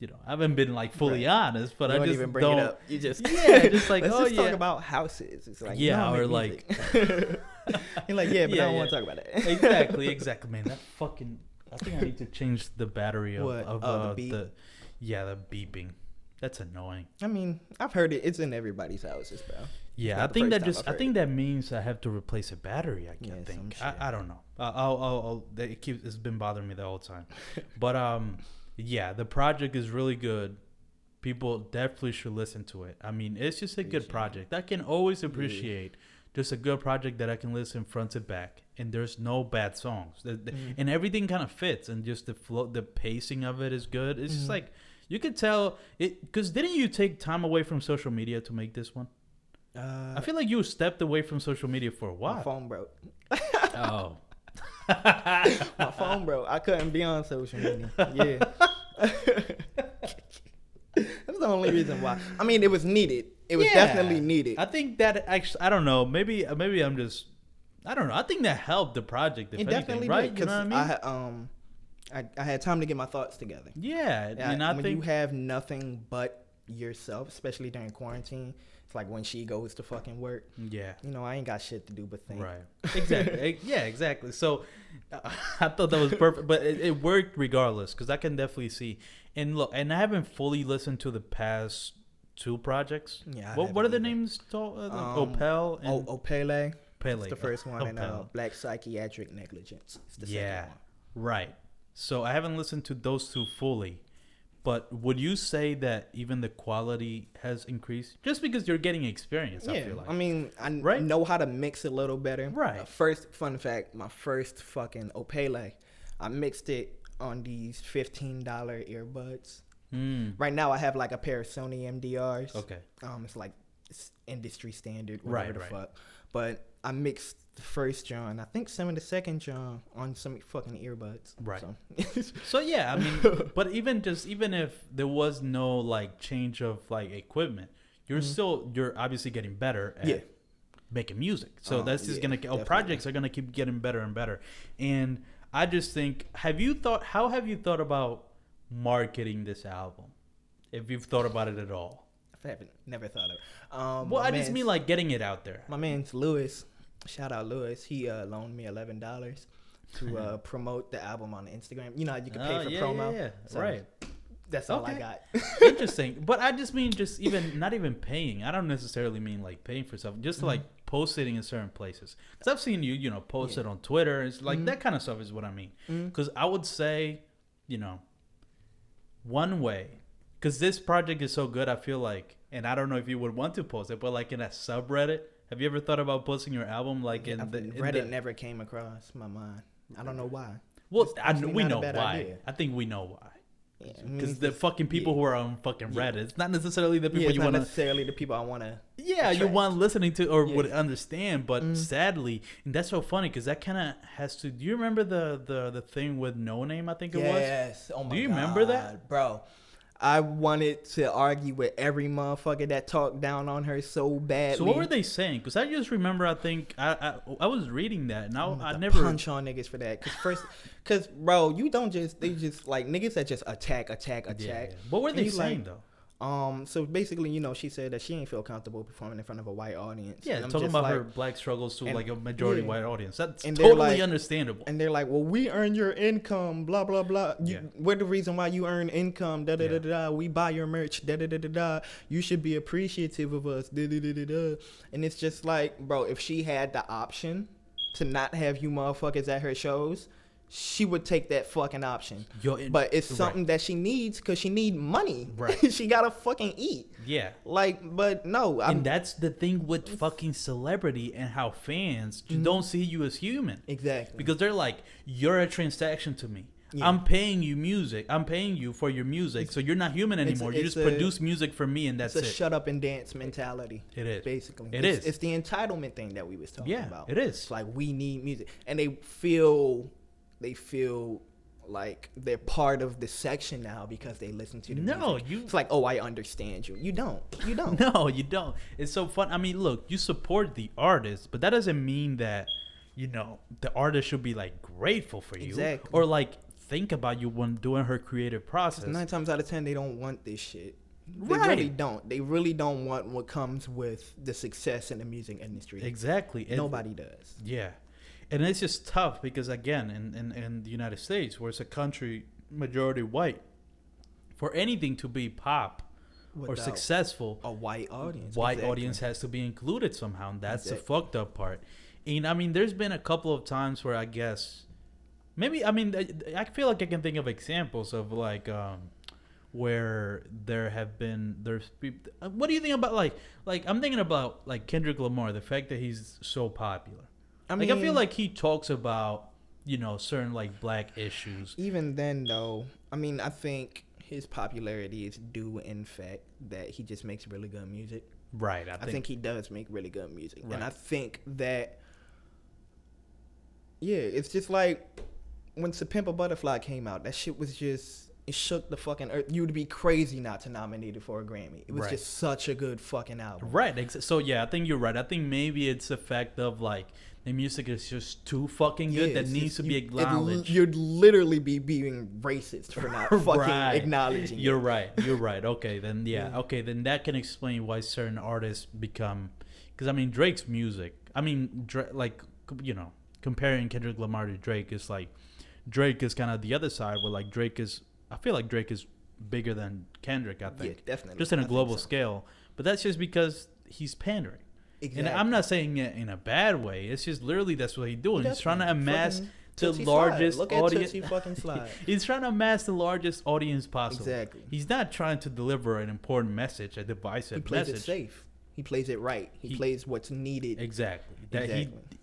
[SPEAKER 2] I haven't been like fully honest, but I just
[SPEAKER 3] even bring it up. You just
[SPEAKER 2] just like
[SPEAKER 3] let's talk about houses. It's like
[SPEAKER 2] or like
[SPEAKER 3] you're like but I don't want to talk about it.
[SPEAKER 2] Exactly, man. That fucking. I think I need to change the battery of the beep? The beeping. That's annoying.
[SPEAKER 3] I mean, I've heard it. It's in everybody's houses, bro.
[SPEAKER 2] Yeah, I think that means I have to replace a battery. I think. I don't know. It's been bothering me the whole time. But the project is really good. People definitely should listen to it. I mean, it's just a good project. I can always appreciate. Just a good project that I can listen front to back, and there's no bad songs, and everything kind of fits, and just the flow, the pacing of it is good. It's just like you could tell it, because didn't you take time away from social media to make this one? I feel like you stepped away from social media for a while.
[SPEAKER 3] My phone broke.
[SPEAKER 2] Oh,
[SPEAKER 3] my phone broke. I couldn't be on social media. Yeah, that's the only reason why. I mean, it was needed. It was definitely needed.
[SPEAKER 2] I think that actually, I don't know. Maybe I'm just, I don't know. I think that helped the project. If
[SPEAKER 3] it definitely
[SPEAKER 2] right?
[SPEAKER 3] did. You know what I mean? I had time to get my thoughts together.
[SPEAKER 2] Yeah, and I
[SPEAKER 3] when
[SPEAKER 2] think
[SPEAKER 3] you have nothing but yourself, especially during quarantine, it's like when she goes to fucking work.
[SPEAKER 2] Yeah,
[SPEAKER 3] I ain't got shit to do but think.
[SPEAKER 2] Right. Exactly. Yeah, exactly. So I thought that was perfect, but it worked regardless, because I can definitely see. And look, and I haven't fully listened to the past 2 projects. Yeah. What are the names? Opel and
[SPEAKER 3] Opele.
[SPEAKER 2] Pele.
[SPEAKER 3] It's the first one, and Black Psychiatric Negligence. It's the second one.
[SPEAKER 2] Right. So I haven't listened to those 2 fully, But would you say that even the quality has increased just because you're getting experience? I feel like.
[SPEAKER 3] I mean, I
[SPEAKER 2] right?
[SPEAKER 3] know how to mix a little better.
[SPEAKER 2] Right.
[SPEAKER 3] First, fun fact: my first fucking Oboe, I mixed it on these $15 earbuds. Right now, I have like a pair of Sony MDRs.
[SPEAKER 2] Okay.
[SPEAKER 3] It's industry standard, whatever the fuck. But I mixed the first John, I think some of the second John on some fucking earbuds.
[SPEAKER 2] Right.
[SPEAKER 3] So,
[SPEAKER 2] so yeah, I mean, but even if there was no like change of like equipment, you're obviously getting better at making music. So that's just projects are gonna keep getting better and better. And I just think, how have you thought about marketing this album? If you've thought about it at all.
[SPEAKER 3] I haven't never thought of it.
[SPEAKER 2] Well, I just mean like getting it out there.
[SPEAKER 3] My man's Lewis. Shout out Lewis. He loaned me $11 to promote the album on Instagram. You know, you can pay for promo.
[SPEAKER 2] Yeah.
[SPEAKER 3] So
[SPEAKER 2] right.
[SPEAKER 3] That's all I got.
[SPEAKER 2] Interesting. But I just mean not even paying. I don't necessarily mean like paying for stuff. Just like posting in certain places. Because I've seen you post it on Twitter. It's like that kind of stuff is what I mean. Because I would say, one way. Because this project is so good, I feel like, and I don't know if you would want to post it, but like in a subreddit, have you ever thought about posting your album like in
[SPEAKER 3] Reddit never came across my mind. I don't know why.
[SPEAKER 2] Well, we know why. Idea. I think we know why. Because the fucking people who are on fucking Reddit, it's not necessarily the people you want to.
[SPEAKER 3] necessarily the people I want to.
[SPEAKER 2] Yeah, you want listening to or would understand, but sadly, and that's so funny because that kind of has to. Do you remember the thing with No Name? I think it was.
[SPEAKER 3] Yes. Oh my God.
[SPEAKER 2] Do you remember that,
[SPEAKER 3] bro? I wanted to argue with every motherfucker that talked down on her so badly.
[SPEAKER 2] So what were they saying? Because I just remember, I think I was reading that, and I never
[SPEAKER 3] punch on niggas for that. Because bro, they just like niggas that just attack.
[SPEAKER 2] Yeah. What were they saying though?
[SPEAKER 3] So basically, she said that she ain't feel comfortable performing in front of a white audience.
[SPEAKER 2] Yeah, talking about her black struggles to like a majority white audience. That's
[SPEAKER 3] and
[SPEAKER 2] totally understandable.
[SPEAKER 3] And they're like, well, we earn your income, blah, blah, blah. We're the reason why you earn income, da-da-da-da-da. We buy your merch, da-da-da-da-da. You should be appreciative of us, da-da-da-da-da. And it's just like, bro, if she had the option to not have you motherfuckers at her shows, she would take that fucking option. But it's something that she needs because she need money.
[SPEAKER 2] Right.
[SPEAKER 3] She gotta fucking eat.
[SPEAKER 2] Yeah.
[SPEAKER 3] But no.
[SPEAKER 2] And that's the thing with fucking celebrity and how fans don't see you as human.
[SPEAKER 3] Exactly.
[SPEAKER 2] Because they're like, you're a transaction to me. Yeah. I'm paying you music. I'm paying you for your music. So you're not human anymore. You just produce music for me and that's it.
[SPEAKER 3] It's a shut up and dance mentality.
[SPEAKER 2] It is.
[SPEAKER 3] Basically.
[SPEAKER 2] It's
[SPEAKER 3] the entitlement thing that we was talking about.
[SPEAKER 2] It is.
[SPEAKER 3] It's like we need music. And they feel like they're part of the section now because they listen to the music. It's like, oh, I understand you. You don't.
[SPEAKER 2] No, you don't. It's so fun. I mean, look, you support the artist, but that doesn't mean that, the artist should be like grateful for you.
[SPEAKER 3] Exactly.
[SPEAKER 2] Or like think about you when doing her creative process.
[SPEAKER 3] 9 times out of 10, they don't want this shit. They really don't. They really don't want what comes with the success in the music industry.
[SPEAKER 2] Exactly.
[SPEAKER 3] Nobody does.
[SPEAKER 2] Yeah. And it's just tough because, again, in the United States, where it's a country majority white, for anything to be pop or successful,
[SPEAKER 3] a white audience.
[SPEAKER 2] Audience has to be included somehow. And that's the fucked up part. And, I mean, there's been a couple of times where I guess, I feel like I can think of examples of, like, where there's people. What do you think about, like, I'm thinking about, like, Kendrick Lamar, the fact that he's so popular. I feel like he talks about, certain like black issues.
[SPEAKER 3] Even then, though, I think his popularity is due in fact that he just makes really good music.
[SPEAKER 2] Right.
[SPEAKER 3] I think he does make really good music.
[SPEAKER 2] Right.
[SPEAKER 3] And I think that, it's just like when To Pimp a Butterfly came out, that shit was just, it shook the fucking earth. You would be crazy not to nominate it for a Grammy. It was just such a good fucking album.
[SPEAKER 2] Right. So, yeah, I think you're right. I think maybe it's the fact of like, the music is just too fucking good that needs to be acknowledged.
[SPEAKER 3] You'd literally be being racist for not fucking acknowledging
[SPEAKER 2] You're right. Okay, then Okay, then that can explain why certain artists become. Because Drake's music. Comparing Kendrick Lamar to Drake is like, Drake is kind of the other side where like Drake is. I feel like Drake is bigger than Kendrick. I think.
[SPEAKER 3] Yeah, definitely.
[SPEAKER 2] Just in a global scale, but that's just because he's pandering.
[SPEAKER 3] Exactly.
[SPEAKER 2] And I'm not saying it in a bad way. It's just literally that's what he's doing. He's trying to amass the
[SPEAKER 3] Tootsie
[SPEAKER 2] largest
[SPEAKER 3] Slide. Look
[SPEAKER 2] audience.
[SPEAKER 3] at Tootsie fucking Slide.
[SPEAKER 2] He's trying to amass the largest audience possible.
[SPEAKER 3] Exactly.
[SPEAKER 2] He's not trying to deliver an important message, a divisive
[SPEAKER 3] He plays
[SPEAKER 2] message.
[SPEAKER 3] it safe. He plays it right. He plays what's needed.
[SPEAKER 2] Exactly.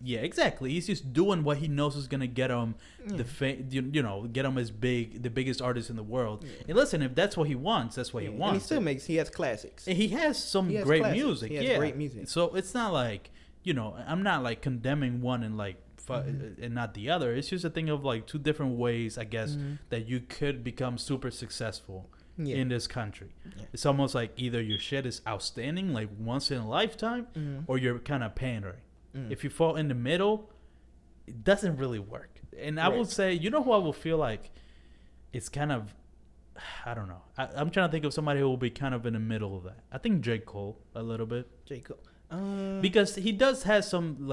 [SPEAKER 3] Exactly.
[SPEAKER 2] He's just doing what he knows is gonna get him get him as the biggest artist in the world. Yeah. And listen, if that's what he wants, that's what he wants.
[SPEAKER 3] And he has classics.
[SPEAKER 2] And he has some great music.
[SPEAKER 3] He has great music.
[SPEAKER 2] So it's not like, I'm not like condemning one and like and not the other. It's just a thing of like two different ways, I guess, that you could become super successful. In this country. It's almost like either your shit is outstanding, like once in a lifetime, or you're kind of pandering. If you fall in the middle, it doesn't really work. And I will say, who I will feel like it's kind of, I don't know. I'm trying to think of somebody who will be kind of in the middle of that. I think J. Cole a little bit.
[SPEAKER 3] J. Cole.
[SPEAKER 2] Because he does has some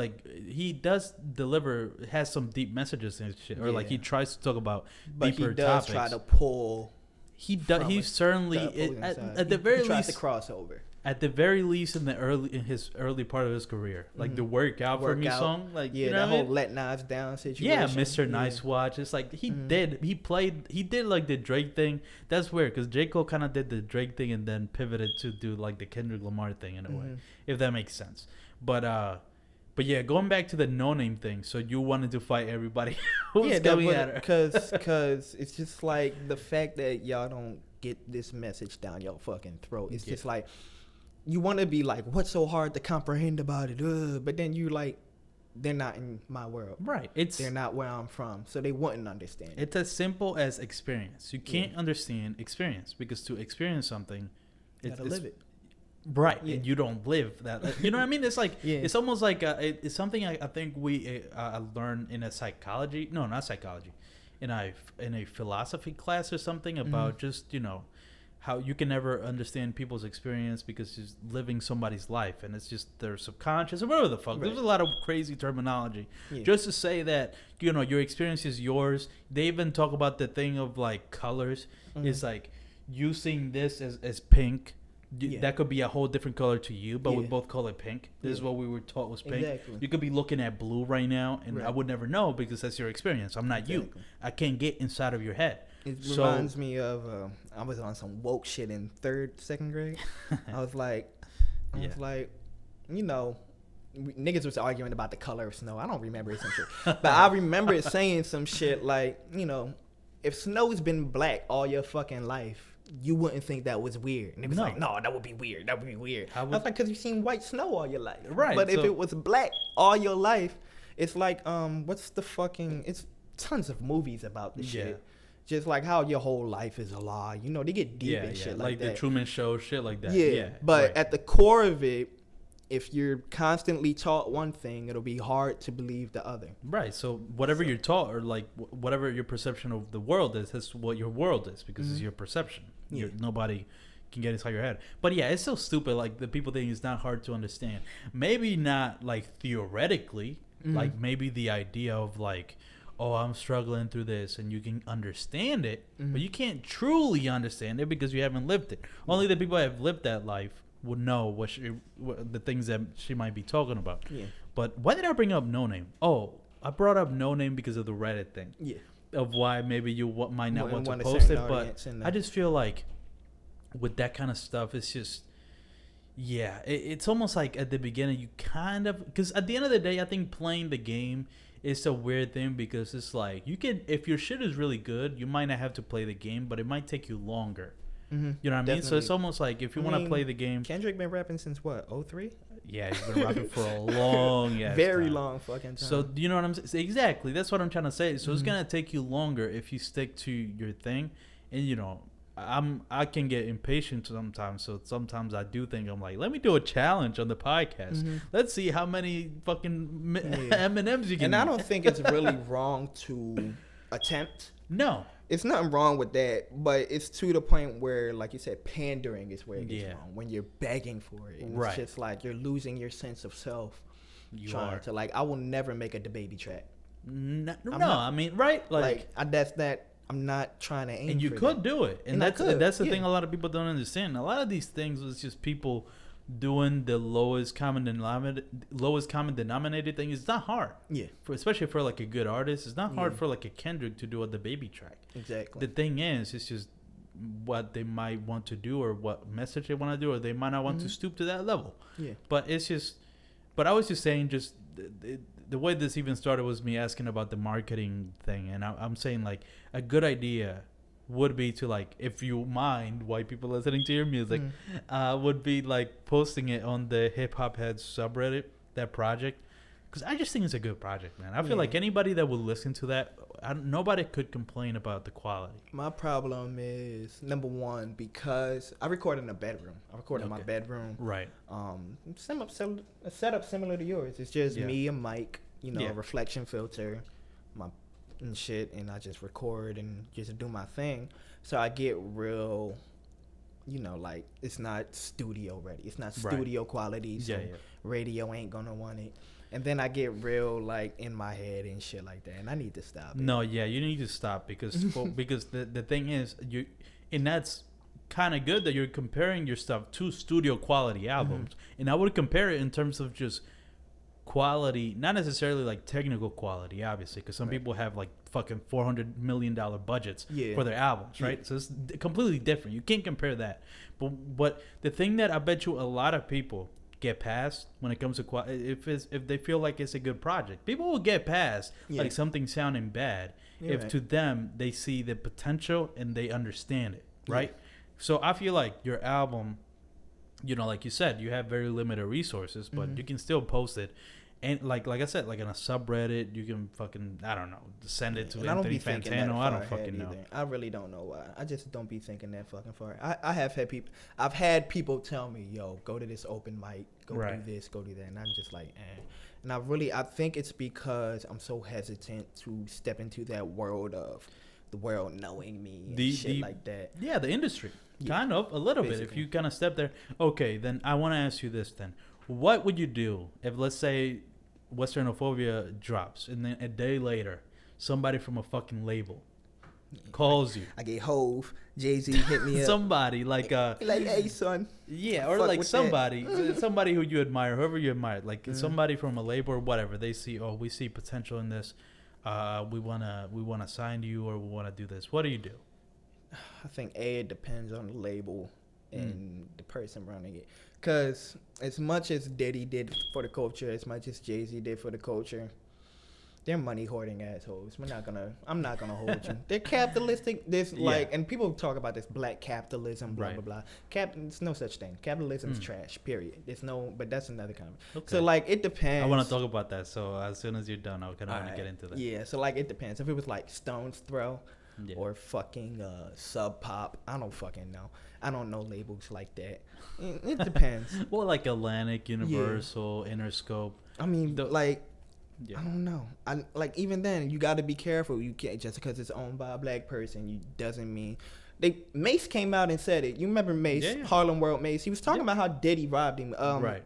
[SPEAKER 2] has some deep messages and shit, or like he tries to talk about deeper topics.
[SPEAKER 3] Try to pull.
[SPEAKER 2] He does. He certainly at the very least
[SPEAKER 3] the crossover.
[SPEAKER 2] At the very least, in his early part of his career, like the "Work Out for Me" song, like
[SPEAKER 3] the whole "Let Knives Down" situation.
[SPEAKER 2] Yeah, Mr. Nice Watch. It's like he did like the Drake thing. That's weird because J. Cole kind of did the Drake thing and then pivoted to do like the Kendrick Lamar thing in a way, if that makes sense. But yeah, going back to the no name thing. So you wanted to fight everybody who's coming at her
[SPEAKER 3] because it's just like the fact that y'all don't get this message down your fucking throat. It's just like you want to be like, what's so hard to comprehend about it? But then you like, they're not in my world.
[SPEAKER 2] Right.
[SPEAKER 3] They're not where I'm from, so they wouldn't understand.
[SPEAKER 2] It's as simple as experience. You can't understand experience because to experience something,
[SPEAKER 3] you gotta live it.
[SPEAKER 2] Right, and you don't live that. You know what I mean? It's like it's almost like it's something I think we learned in a psychology. No, not psychology, in a philosophy class or something about just how you can never understand people's experience because it's living somebody's life and it's just their subconscious or whatever the fuck. Right. There's a lot of crazy terminology just to say that your experience is yours. They even talk about the thing of like colors. It's like you seeing this as pink. That could be a whole different color to you, but we both call it pink. This is what we were taught was pink. Exactly. You could be looking at blue right now, and I would never know because that's your experience. I'm not you. I can't get inside of your head.
[SPEAKER 3] It reminds me of I was on some woke shit in second grade. I was like, niggas was arguing about the color of snow. I don't remember some shit, but I remember it saying some shit like, if snow's been black all your fucking life, you wouldn't think that was weird. And it was like, no, that would be weird. That would be weird. I was like, because you've seen white snow all your life.
[SPEAKER 2] Right.
[SPEAKER 3] But if it was black all your life, it's like, it's tons of movies about this shit. Just like how your whole life is a lie. They get deep and shit like that.
[SPEAKER 2] Like the Truman Show, shit like that.
[SPEAKER 3] Yeah. But at the core of it, if you're constantly taught one thing, it'll be hard to believe the other.
[SPEAKER 2] Right. So whatever you're taught, or like whatever your perception of the world is, that's what your world is because it's your perception. Nobody can get inside your head. But yeah, it's so stupid. Like the people think it's not hard to understand. Maybe not like theoretically. Like maybe the idea of like, oh, I'm struggling through this, and you can understand it, but you can't truly understand it because you haven't lived it. Only the people that have lived that life would know what the things that she might be talking about. Yeah. But why did I bring up No Name? Oh, I brought up No Name because of the Reddit thing. Yeah. Of why maybe you might not want to post it, but I just feel like with that kind of stuff, it's just, it's almost like at the beginning you kind of, because at the end of the day, I think playing the game is a weird thing because it's like you can, if your shit is really good, you might not have to play the game, but it might take you longer. You know what I mean? So it's almost like if you want to play the game.
[SPEAKER 3] Kendrick been rapping since what, 03?
[SPEAKER 2] Yeah, he's been rapping for a long
[SPEAKER 3] very long fucking time.
[SPEAKER 2] So you know what I'm saying? Exactly. That's what I'm trying to say. So it's gonna take you longer if you stick to your thing. And I can get impatient sometimes. So sometimes I do think I'm like, let me do a challenge on the podcast. Let's see how many fucking M&Ms you can.
[SPEAKER 3] And I don't think it's really wrong to attempt.
[SPEAKER 2] No.
[SPEAKER 3] It's nothing wrong with that, but it's to the point where, like you said, pandering is where it gets wrong. When you're begging for it. And it's just like you're losing your sense of self. You are. To like, I will never make a DaBaby track.
[SPEAKER 2] No, I mean, right?
[SPEAKER 3] I'm not trying to aim
[SPEAKER 2] and you
[SPEAKER 3] for
[SPEAKER 2] could
[SPEAKER 3] that.
[SPEAKER 2] do it. And that's the thing a lot of people don't understand. A lot of these things was just people doing the lowest common denominator thing is not hard.
[SPEAKER 3] Yeah.
[SPEAKER 2] Especially for like a good artist, it's not hard for like a Kendrick to do the baby track.
[SPEAKER 3] Exactly.
[SPEAKER 2] The thing is, it's just what they might want to do or what message they want to do, or they might not want to stoop to that level.
[SPEAKER 3] Yeah.
[SPEAKER 2] But it's just, but I was just saying, just the way this even started was me asking about the marketing thing, and I'm saying like a good idea would be to, like, if you mind white people listening to your music, would be like posting it on the Hip Hop Heads subreddit, that project, because I just think it's a good project, man. I feel like anybody that would listen to that, nobody could complain about the quality.
[SPEAKER 3] My problem is, number one, because I record in a bedroom. I record in my bedroom.
[SPEAKER 2] Right.
[SPEAKER 3] A setup similar to yours. It's just me, a mic, a reflection filter, and shit, and I just record and just do my thing. So I get real, like, it's not studio ready. It's not studio quality, so radio ain't gonna want it. And then I get real, like, in my head and shit like that, and I need to stop it.
[SPEAKER 2] No, yeah, you need to stop because the thing is, and that's kind of good that you're comparing your stuff to studio quality albums, and I would compare it in terms of just quality, not necessarily like technical quality, obviously, because some people have like fucking $400 million budgets for their albums, right? So it's completely different. You can't compare that. But the thing that I bet you a lot of people get past when it comes to quality, if they feel like it's a good project, people will get past like something sounding bad if to them they see the potential and they understand it, right? So I feel like your album, like you said, you have very limited resources, but you can still post it. And like I said, like in a subreddit, you can fucking, I don't know, send it to Anthony Fantano. I don't fucking know.
[SPEAKER 3] I really don't know why. I just don't be thinking that fucking far. I've had people tell me, yo, go to this open mic, go do this, go do that. And I'm just like, eh. And I think it's because I'm so hesitant to step into that world of the world knowing me and shit like that.
[SPEAKER 2] Yeah, the industry. Kind of, a little bit. If you kind of step there. Okay, then I want to ask you this then. What would you do if, let's say, Westernophobia drops and then a day later somebody from a fucking label calls you?
[SPEAKER 3] I get Hove, Jay-Z hit me up.
[SPEAKER 2] Somebody like
[SPEAKER 3] hey son.
[SPEAKER 2] Yeah, or like somebody who you admire, whoever you admire, like somebody from a label or whatever. They see, we see potential in this. We wanna sign you, or we wanna do this. What do you do?
[SPEAKER 3] I think it depends on the label and the person running it. Because as much as Diddy did for the culture, as much as Jay-Z did for the culture, they're money hoarding assholes. I'm not gonna hold you. They're capitalistic. And people talk about this black capitalism, blah blah blah. There's no such thing. Capitalism's trash. Period. But that's another comment. Okay. So like it depends.
[SPEAKER 2] I want to talk about that. So as soon as you're done, I kind of want to get into that.
[SPEAKER 3] Yeah. So like it depends. If it was like Stone's Throw. Yeah. Or fucking Sub Pop. I don't fucking know. I don't know labels like that. It depends.
[SPEAKER 2] Well, like Atlantic, Universal, Interscope.
[SPEAKER 3] I mean, I don't know. Even then, you got to be careful. You can't, just because it's owned by a black person, doesn't mean. Mace came out and said it. You remember Mace, Harlem World Mace? He was talking about how Diddy robbed him. The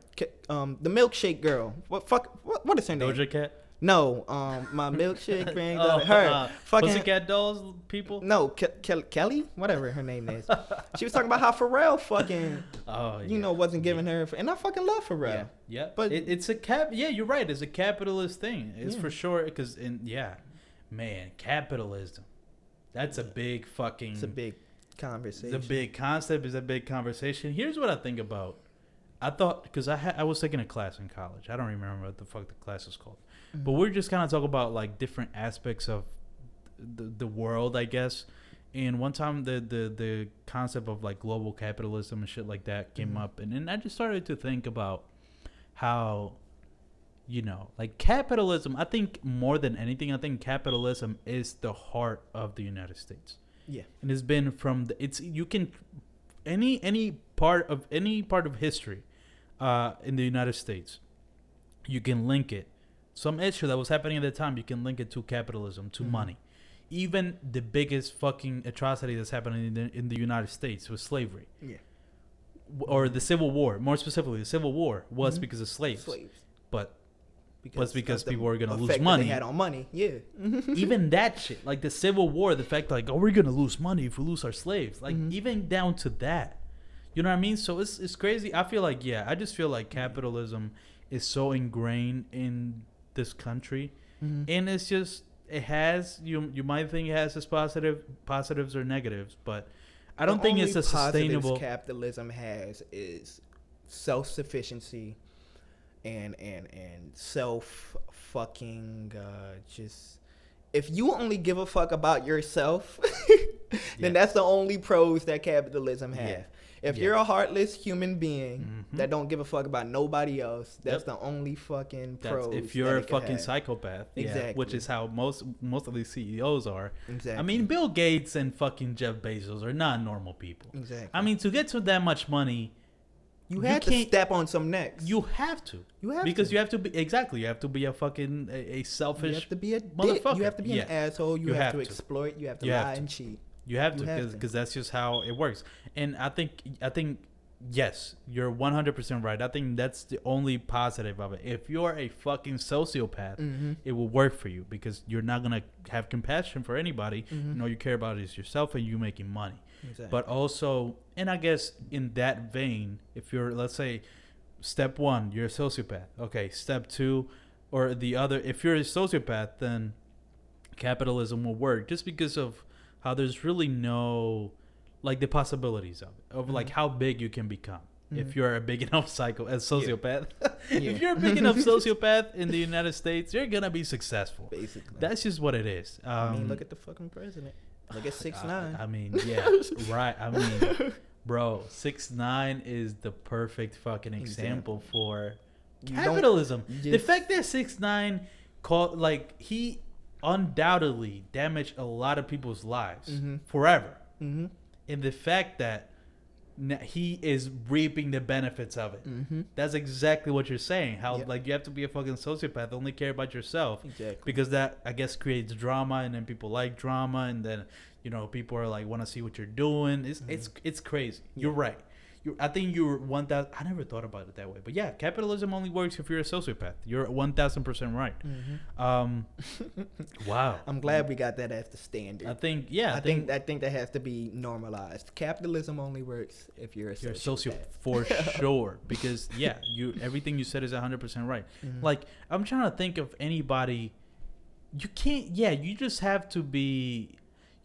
[SPEAKER 3] milkshake girl. What is her name?
[SPEAKER 2] Doja Cat.
[SPEAKER 3] No, my milkshake brings her. Fucking
[SPEAKER 2] Pussycat Dolls people?
[SPEAKER 3] No, Kelly, whatever her name is. She was talking about how Pharrell fucking, wasn't giving her. And I fucking love Pharrell.
[SPEAKER 2] Yeah. But it's a Yeah, you're right. It's a capitalist thing. It's for sure. Because man, capitalism. That's a big fucking.
[SPEAKER 3] It's a big conversation.
[SPEAKER 2] It's a big concept. It's a big conversation. Here's what I think about. I thought, because I was taking a class in college. I don't remember what the fuck the class is called. But we're just kind of talking about like different aspects of the world, I guess. And one time the concept of like global capitalism and shit like that came up. And then I just started to think about how, like capitalism, I think more than anything, I think capitalism is the heart of the United States. Yeah. And it's been from any part of history in the United States, you can link it. Some issue that was happening at the time, you can link it to capitalism, to money. Even the biggest fucking atrocity that's happening in the United States was slavery. Yeah. Or the Civil War. More specifically, the Civil War was because of slaves. But was because people were going to lose money.
[SPEAKER 3] They had on money, yeah.
[SPEAKER 2] Even that shit, like the Civil War, the fact like, we're going to lose money if we lose our slaves. Like even down to that. You know what I mean? So it's crazy. I feel like, I just feel like capitalism is so ingrained in this country, and it's just it has you might think it has its positives or negatives, but I don't think it's a sustainable.
[SPEAKER 3] Capitalism has is self-sufficiency and self fucking just if you only give a fuck about yourself, then that's the only pros that capitalism has. Yeah. If you're a heartless human being that don't give a fuck about nobody else, that's the only fucking pros.
[SPEAKER 2] If you're a fucking psychopath, which is how most of these CEOs are. Exactly. I mean, Bill Gates and fucking Jeff Bezos are not normal people. Exactly. I mean, to get to that much money,
[SPEAKER 3] you have to step on some necks.
[SPEAKER 2] You have to. You have to be You have to be a fucking a selfish. You
[SPEAKER 3] have to be a
[SPEAKER 2] motherfucker.
[SPEAKER 3] Dick. You have to be an asshole. You have to exploit. You have to lie and cheat.
[SPEAKER 2] You have to because that's just how it works. And I think yes, you're 100% right. I think that's the only positive of it. If you're a fucking sociopath, it will work for you because you're not gonna have compassion for anybody. All you care about is yourself and you making money. Exactly. But also, and I guess in that vein, if you're, let's say, step 1, you're a sociopath. Okay, step 2, or the other, if you're a sociopath, then capitalism will work just because of how there's really no, like, the possibilities of like how big you can become if you're a big enough sociopath. If you're a big enough sociopath in the United States, you're gonna be successful. Basically, that's just what it is.
[SPEAKER 3] I mean, look at the fucking president. Look at 6ix9ine.
[SPEAKER 2] I mean, yeah, right. I mean, bro, 6ix9ine is the perfect fucking example for capitalism. The fact that 6ix9ine he undoubtedly damaged a lot of people's lives forever. And the fact that he is reaping the benefits of it. That's exactly what you're saying. How like you have to be a fucking sociopath, only care about yourself. Exactly. Because that, I guess, creates drama, and then people like drama, and then people are like want to see what you're doing. It's crazy. You're right. I think you're 1,000. I never thought about it that way, but yeah, capitalism only works if you're a sociopath. You're 1,000% right. Wow.
[SPEAKER 3] I'm glad we got that as the standard.
[SPEAKER 2] I think
[SPEAKER 3] that has to be normalized. Capitalism only works if you're a sociopath.
[SPEAKER 2] For sure. Because everything you said is 100% right. Like, I'm trying to think of anybody. You can't. Yeah, you just have to be.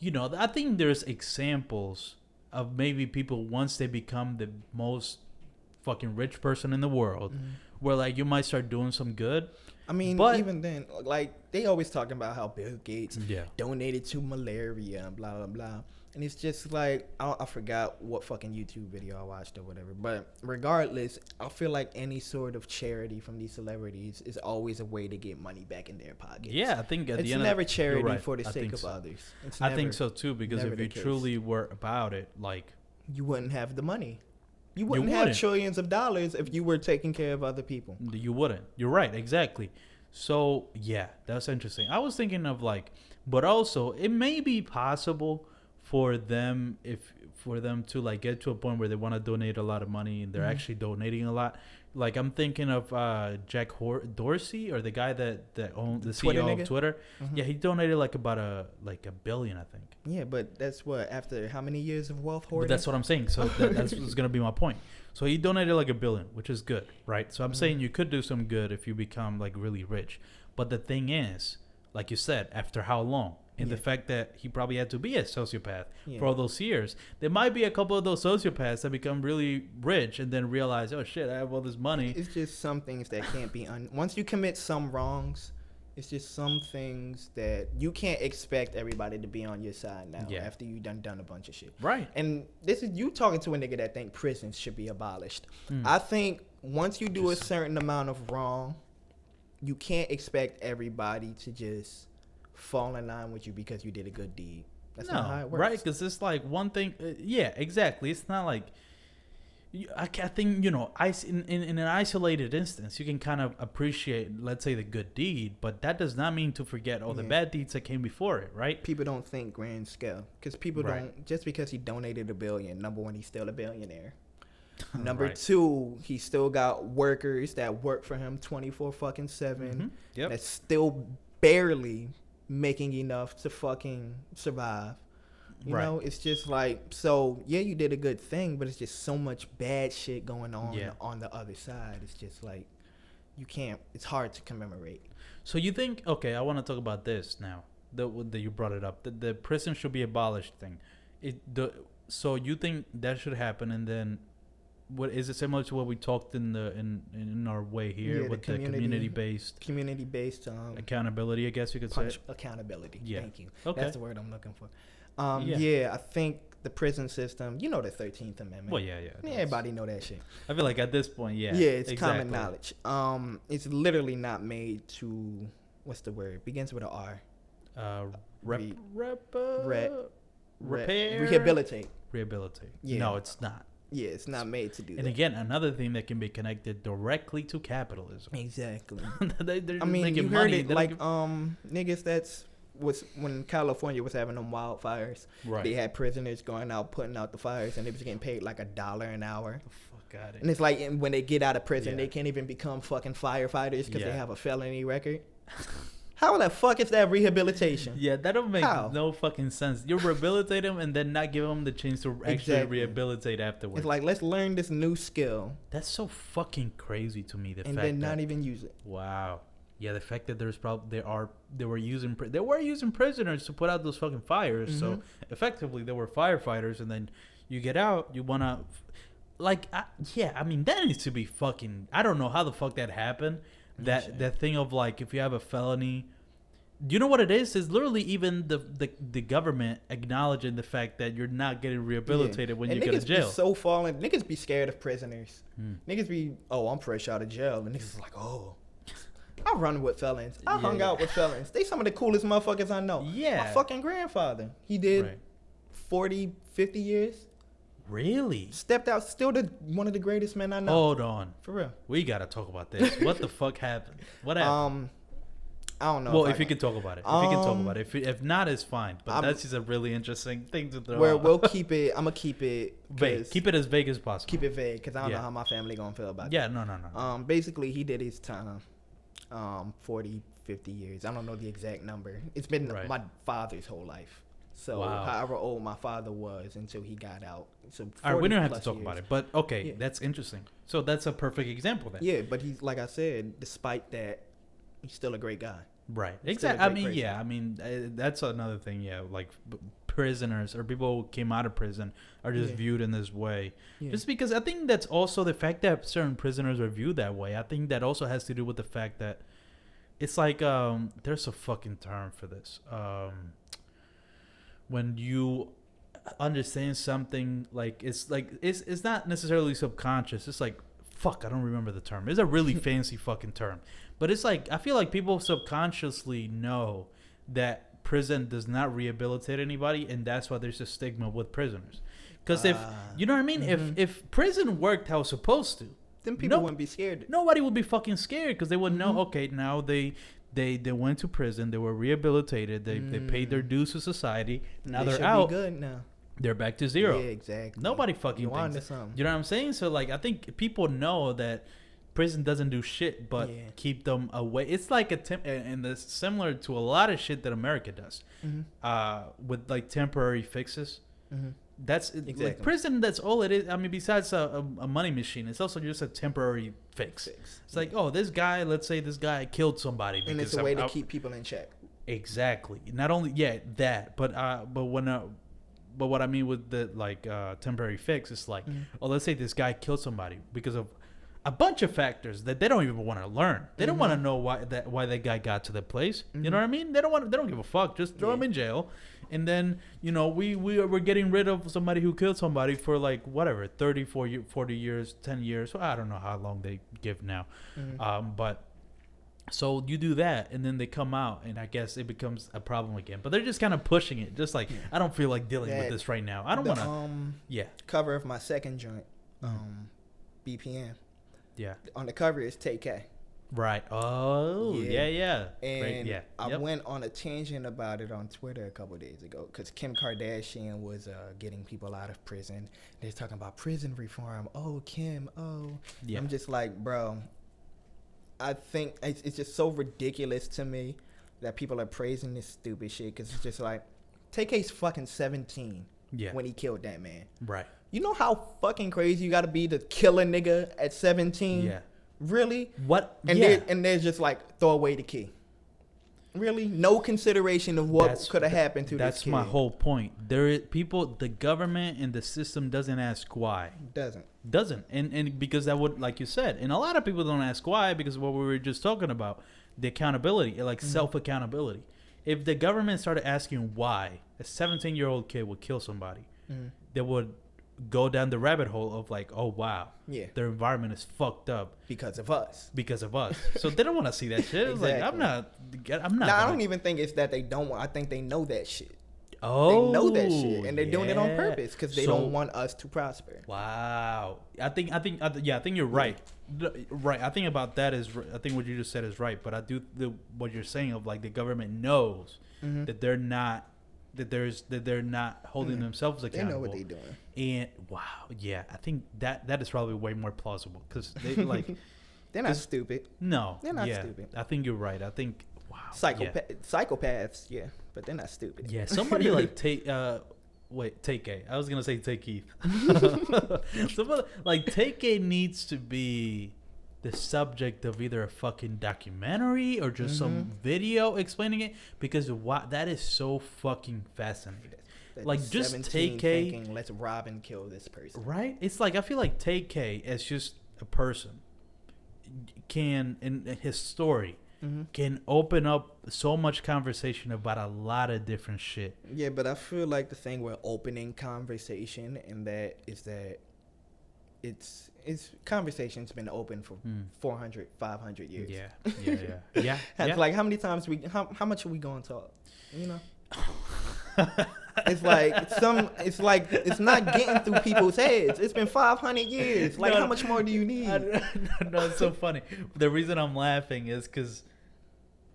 [SPEAKER 2] I think there's examples of maybe people once they become the most fucking rich person in the world, where like you might start doing some good.
[SPEAKER 3] I mean, but even then, like they always talking about how Bill Gates donated to malaria and blah blah blah, and it's just like I forgot what fucking YouTube video I watched or whatever. But regardless, I feel like any sort of charity from these celebrities is always a way to get money back in their pockets.
[SPEAKER 2] Yeah, I think
[SPEAKER 3] it's never charity for the sake of others.
[SPEAKER 2] I think so too, because if you truly were about it, like
[SPEAKER 3] you wouldn't have the money. You wouldn't have trillions of dollars if you were taking care of other people.
[SPEAKER 2] You wouldn't. You're right. Exactly. So, yeah, that's interesting. I was thinking of but also it may be possible for them to like get to a point where they want to donate a lot of money and they're actually donating a lot. Like I'm thinking of Jack Dorsey, or the guy that owns the CEO of Twitter. Yeah, he donated about a billion, I think.
[SPEAKER 3] Yeah, but that's what, after how many years of wealth hoarding?
[SPEAKER 2] But that's what I'm saying. So that's what's gonna be my point. So he donated $1 billion, which is good, right? So I'm saying you could do some good if you become really rich. But the thing is, like you said, after how long? And the fact that he probably had to be a sociopath for all those years. There might be a couple of those sociopaths that become really rich and then realize, oh shit, I have all this money.
[SPEAKER 3] It's just some things that can't be once you commit some wrongs, it's just some things that you can't expect everybody to be on your side now after you done a bunch of shit.
[SPEAKER 2] Right.
[SPEAKER 3] And this is you talking to a nigga that think prisons should be abolished. I think once you do a certain amount of wrong, you can't expect everybody to just fall in line with you because you did a good deed. That's not how it works.
[SPEAKER 2] Right? Because it's like one thing. Yeah, exactly. It's not like I think in an isolated instance you can kind of appreciate, let's say, the good deed, but that does not mean to forget all the bad deeds that came before it. Right?
[SPEAKER 3] People don't think grand scale because people don't. Just because he donated $1 billion, number one, he's still a billionaire. Number two, he still got workers that work for him 24/7. That's still barely making enough to fucking survive. You know, it's just like, so yeah, you did a good thing, but it's just so much bad shit going on the other side. It's just like it's hard to commemorate.
[SPEAKER 2] So you think, okay, I want to talk about this now. That you brought it up. The prison should be abolished thing. So you think that should happen, and then what is it similar to what we talked in our way here with the community-based accountability, I guess you could say.
[SPEAKER 3] Accountability.
[SPEAKER 2] Yeah.
[SPEAKER 3] Thank you.
[SPEAKER 2] Okay.
[SPEAKER 3] That's the word I'm looking for. I think the prison system, the 13th Amendment.
[SPEAKER 2] Well, yeah.
[SPEAKER 3] Everybody know that shit.
[SPEAKER 2] I feel like at this point, yeah.
[SPEAKER 3] Yeah, it's common knowledge. It's literally not made to, what's the word? Begins with an R. Rehabilitate.
[SPEAKER 2] Yeah. No, it's not.
[SPEAKER 3] Yeah, it's not made to do that.
[SPEAKER 2] And again, another thing that can be connected directly to capitalism.
[SPEAKER 3] Exactly.
[SPEAKER 2] They're
[SPEAKER 3] I mean, you heard
[SPEAKER 2] money.
[SPEAKER 3] it like niggas was when California was having them wildfires. Right. They had prisoners going out putting out the fires, and they was getting paid like $1 an hour.
[SPEAKER 2] Fuck out of it.
[SPEAKER 3] And it's like when they get out of prison, they can't even become fucking firefighters because they have a felony record. How the fuck is that rehabilitation?
[SPEAKER 2] Yeah, that don't make no fucking sense. You rehabilitate them and then not give them the chance to actually rehabilitate afterwards.
[SPEAKER 3] It's like, let's learn this new skill.
[SPEAKER 2] That's so fucking crazy to me.
[SPEAKER 3] And then not even use it.
[SPEAKER 2] Wow. Yeah, the fact that they were using prisoners to put out those fucking fires. Mm-hmm. So effectively, they were firefighters, and then you get out, you wanna, I mean, that needs to be fucking. I don't know how the fuck that happened. That thing of like, if you have a felony, do you know what it is? It's literally even the government acknowledging the fact that you're not getting rehabilitated when you go to jail.
[SPEAKER 3] Niggas be scared of prisoners. Niggas be, I'm fresh out of jail, and niggas is like, I run with felons. I hung out with felons. They some of the coolest motherfuckers I know.
[SPEAKER 2] Yeah.
[SPEAKER 3] My fucking grandfather, he did 40, 50 years.
[SPEAKER 2] Really?
[SPEAKER 3] Stepped out, still one of the greatest men I know.
[SPEAKER 2] Hold on.
[SPEAKER 3] For real.
[SPEAKER 2] We got to talk about this. What the fuck happened? What happened?
[SPEAKER 3] I don't know.
[SPEAKER 2] Well, if you can talk about it. If not, it's fine. But that's just a really interesting thing to throw out.
[SPEAKER 3] We'll keep it. I'm going to keep it
[SPEAKER 2] vague. Keep it as vague as possible.
[SPEAKER 3] Keep it vague because I don't know how my family going to feel about it.
[SPEAKER 2] Yeah, no.
[SPEAKER 3] Basically, he did his time. 40, 50 years. I don't know the exact number. It's been my father's whole life. So however old my father was until he got out. So
[SPEAKER 2] all right, we don't have to talk about it. But okay, that's interesting. So that's a perfect example then.
[SPEAKER 3] Yeah, but he's, like I said, despite that, he's still a great guy.
[SPEAKER 2] Right. Exactly. I mean, that's another thing. Yeah, like prisoners or people who came out of prison are just viewed in this way. Yeah. Just because I think that's also the fact that certain prisoners are viewed that way. I think that also has to do with the fact that it's like there's a fucking term for this. When you understand something, it's not necessarily subconscious. It's like, fuck, I don't remember the term. It's a really fancy fucking term. But it's like, I feel like people subconsciously know that prison does not rehabilitate anybody, and that's why there's a stigma with prisoners. Because if, you know what I mean? Mm-hmm. If prison worked how it's supposed to,
[SPEAKER 3] then people wouldn't be scared.
[SPEAKER 2] Nobody would be fucking scared because they would know, okay, now they went to prison, they were rehabilitated, they paid their dues to society, now they're out.
[SPEAKER 3] Be good now.
[SPEAKER 2] They're back to zero.
[SPEAKER 3] Yeah, exactly.
[SPEAKER 2] Nobody fucking thinks. You know what I'm saying? So like, I think people know that prison doesn't do shit but keep them away. It's like and it's similar to a lot of shit that America does, with like temporary fixes. Mm-hmm. That's exactly. Like prison. That's all it is. I mean, besides a money machine, it's also just a temporary fix. It's like, let's say this guy killed somebody,
[SPEAKER 3] and it's a way to keep people in check.
[SPEAKER 2] Exactly. Not only that, but what I mean with the temporary fix is like, let's say this guy killed somebody because of a bunch of factors that they don't even want to learn. They don't want to know why that guy got to the place. Mm-hmm. You know what I mean? They don't give a fuck. Just throw him in jail. And then, we're getting rid of somebody who killed somebody for like whatever, 30, 40 years, 10 years. So I don't know how long they give now. Mm-hmm. But so you do that and then they come out and I guess it becomes a problem again. But they're just kind of pushing it. Just like, I don't feel like dealing with this right now. I don't want to.
[SPEAKER 3] Cover of my second joint, BPM.
[SPEAKER 2] Yeah.
[SPEAKER 3] On the cover is Tay-K.
[SPEAKER 2] Right. Oh, yeah.
[SPEAKER 3] And I went on a tangent about it on Twitter a couple of days ago because Kim Kardashian was getting people out of prison. They're talking about prison reform. Oh, Kim. Oh. Yeah. I'm just like, bro, I think it's just so ridiculous to me that people are praising this stupid shit because it's just like Tay-K's fucking 17
[SPEAKER 2] Yeah.
[SPEAKER 3] when he killed that man.
[SPEAKER 2] Right.
[SPEAKER 3] You know how fucking crazy you got to be to kill a nigga at 17?
[SPEAKER 2] Yeah.
[SPEAKER 3] Really?
[SPEAKER 2] What?
[SPEAKER 3] And
[SPEAKER 2] yeah.
[SPEAKER 3] they're just like, throw away the key. Really? No consideration of what could have happened to this kid.
[SPEAKER 2] That's my whole point. The government and the system doesn't ask why. Doesn't. And because that would, like you said, and a lot of people don't ask why because of what we were just talking about, the accountability, like self-accountability. If the government started asking why a 17-year-old kid would kill somebody, they would go down the rabbit hole of like, oh wow, their environment is fucked up
[SPEAKER 3] because of us.
[SPEAKER 2] So they don't want to see that shit. It's like I'm not.
[SPEAKER 3] I don't even think it's that they don't want. I think they know that shit.
[SPEAKER 2] Oh,
[SPEAKER 3] they know that shit, and they're doing it on purpose because they don't want us to prosper.
[SPEAKER 2] Wow, I think you're right. Right, I think about that is. I think what you just said is right, but I do what you're saying of like the government knows that they're not. That they're not holding themselves accountable. They know what they're doing. And wow, yeah, I think that is probably way more plausible because they like
[SPEAKER 3] they're not stupid.
[SPEAKER 2] No,
[SPEAKER 3] they're not stupid.
[SPEAKER 2] I think you're right. I think
[SPEAKER 3] psychopaths, yeah, but they're not stupid.
[SPEAKER 2] Yeah, somebody like Tay-K. I was gonna say Tay-K. Somebody like Tay-K needs to be the subject of either a fucking documentary or just some video explaining it because that is so fucking fascinating. Like just Tay-K
[SPEAKER 3] thinking, let's rob and kill this person.
[SPEAKER 2] Right? It's like I feel like Tay-K as just a person can in his story can open up so much conversation about a lot of different shit.
[SPEAKER 3] Yeah, but I feel like the thing with opening conversation and that is that it's conversation's been open for 400, 500 years.
[SPEAKER 2] Yeah.
[SPEAKER 3] Like how many times how much are we going to talk? You know? It's like it's not getting through people's heads. It's been 500 years. Like how much more do you need?
[SPEAKER 2] No, it's so funny. The reason I'm laughing is because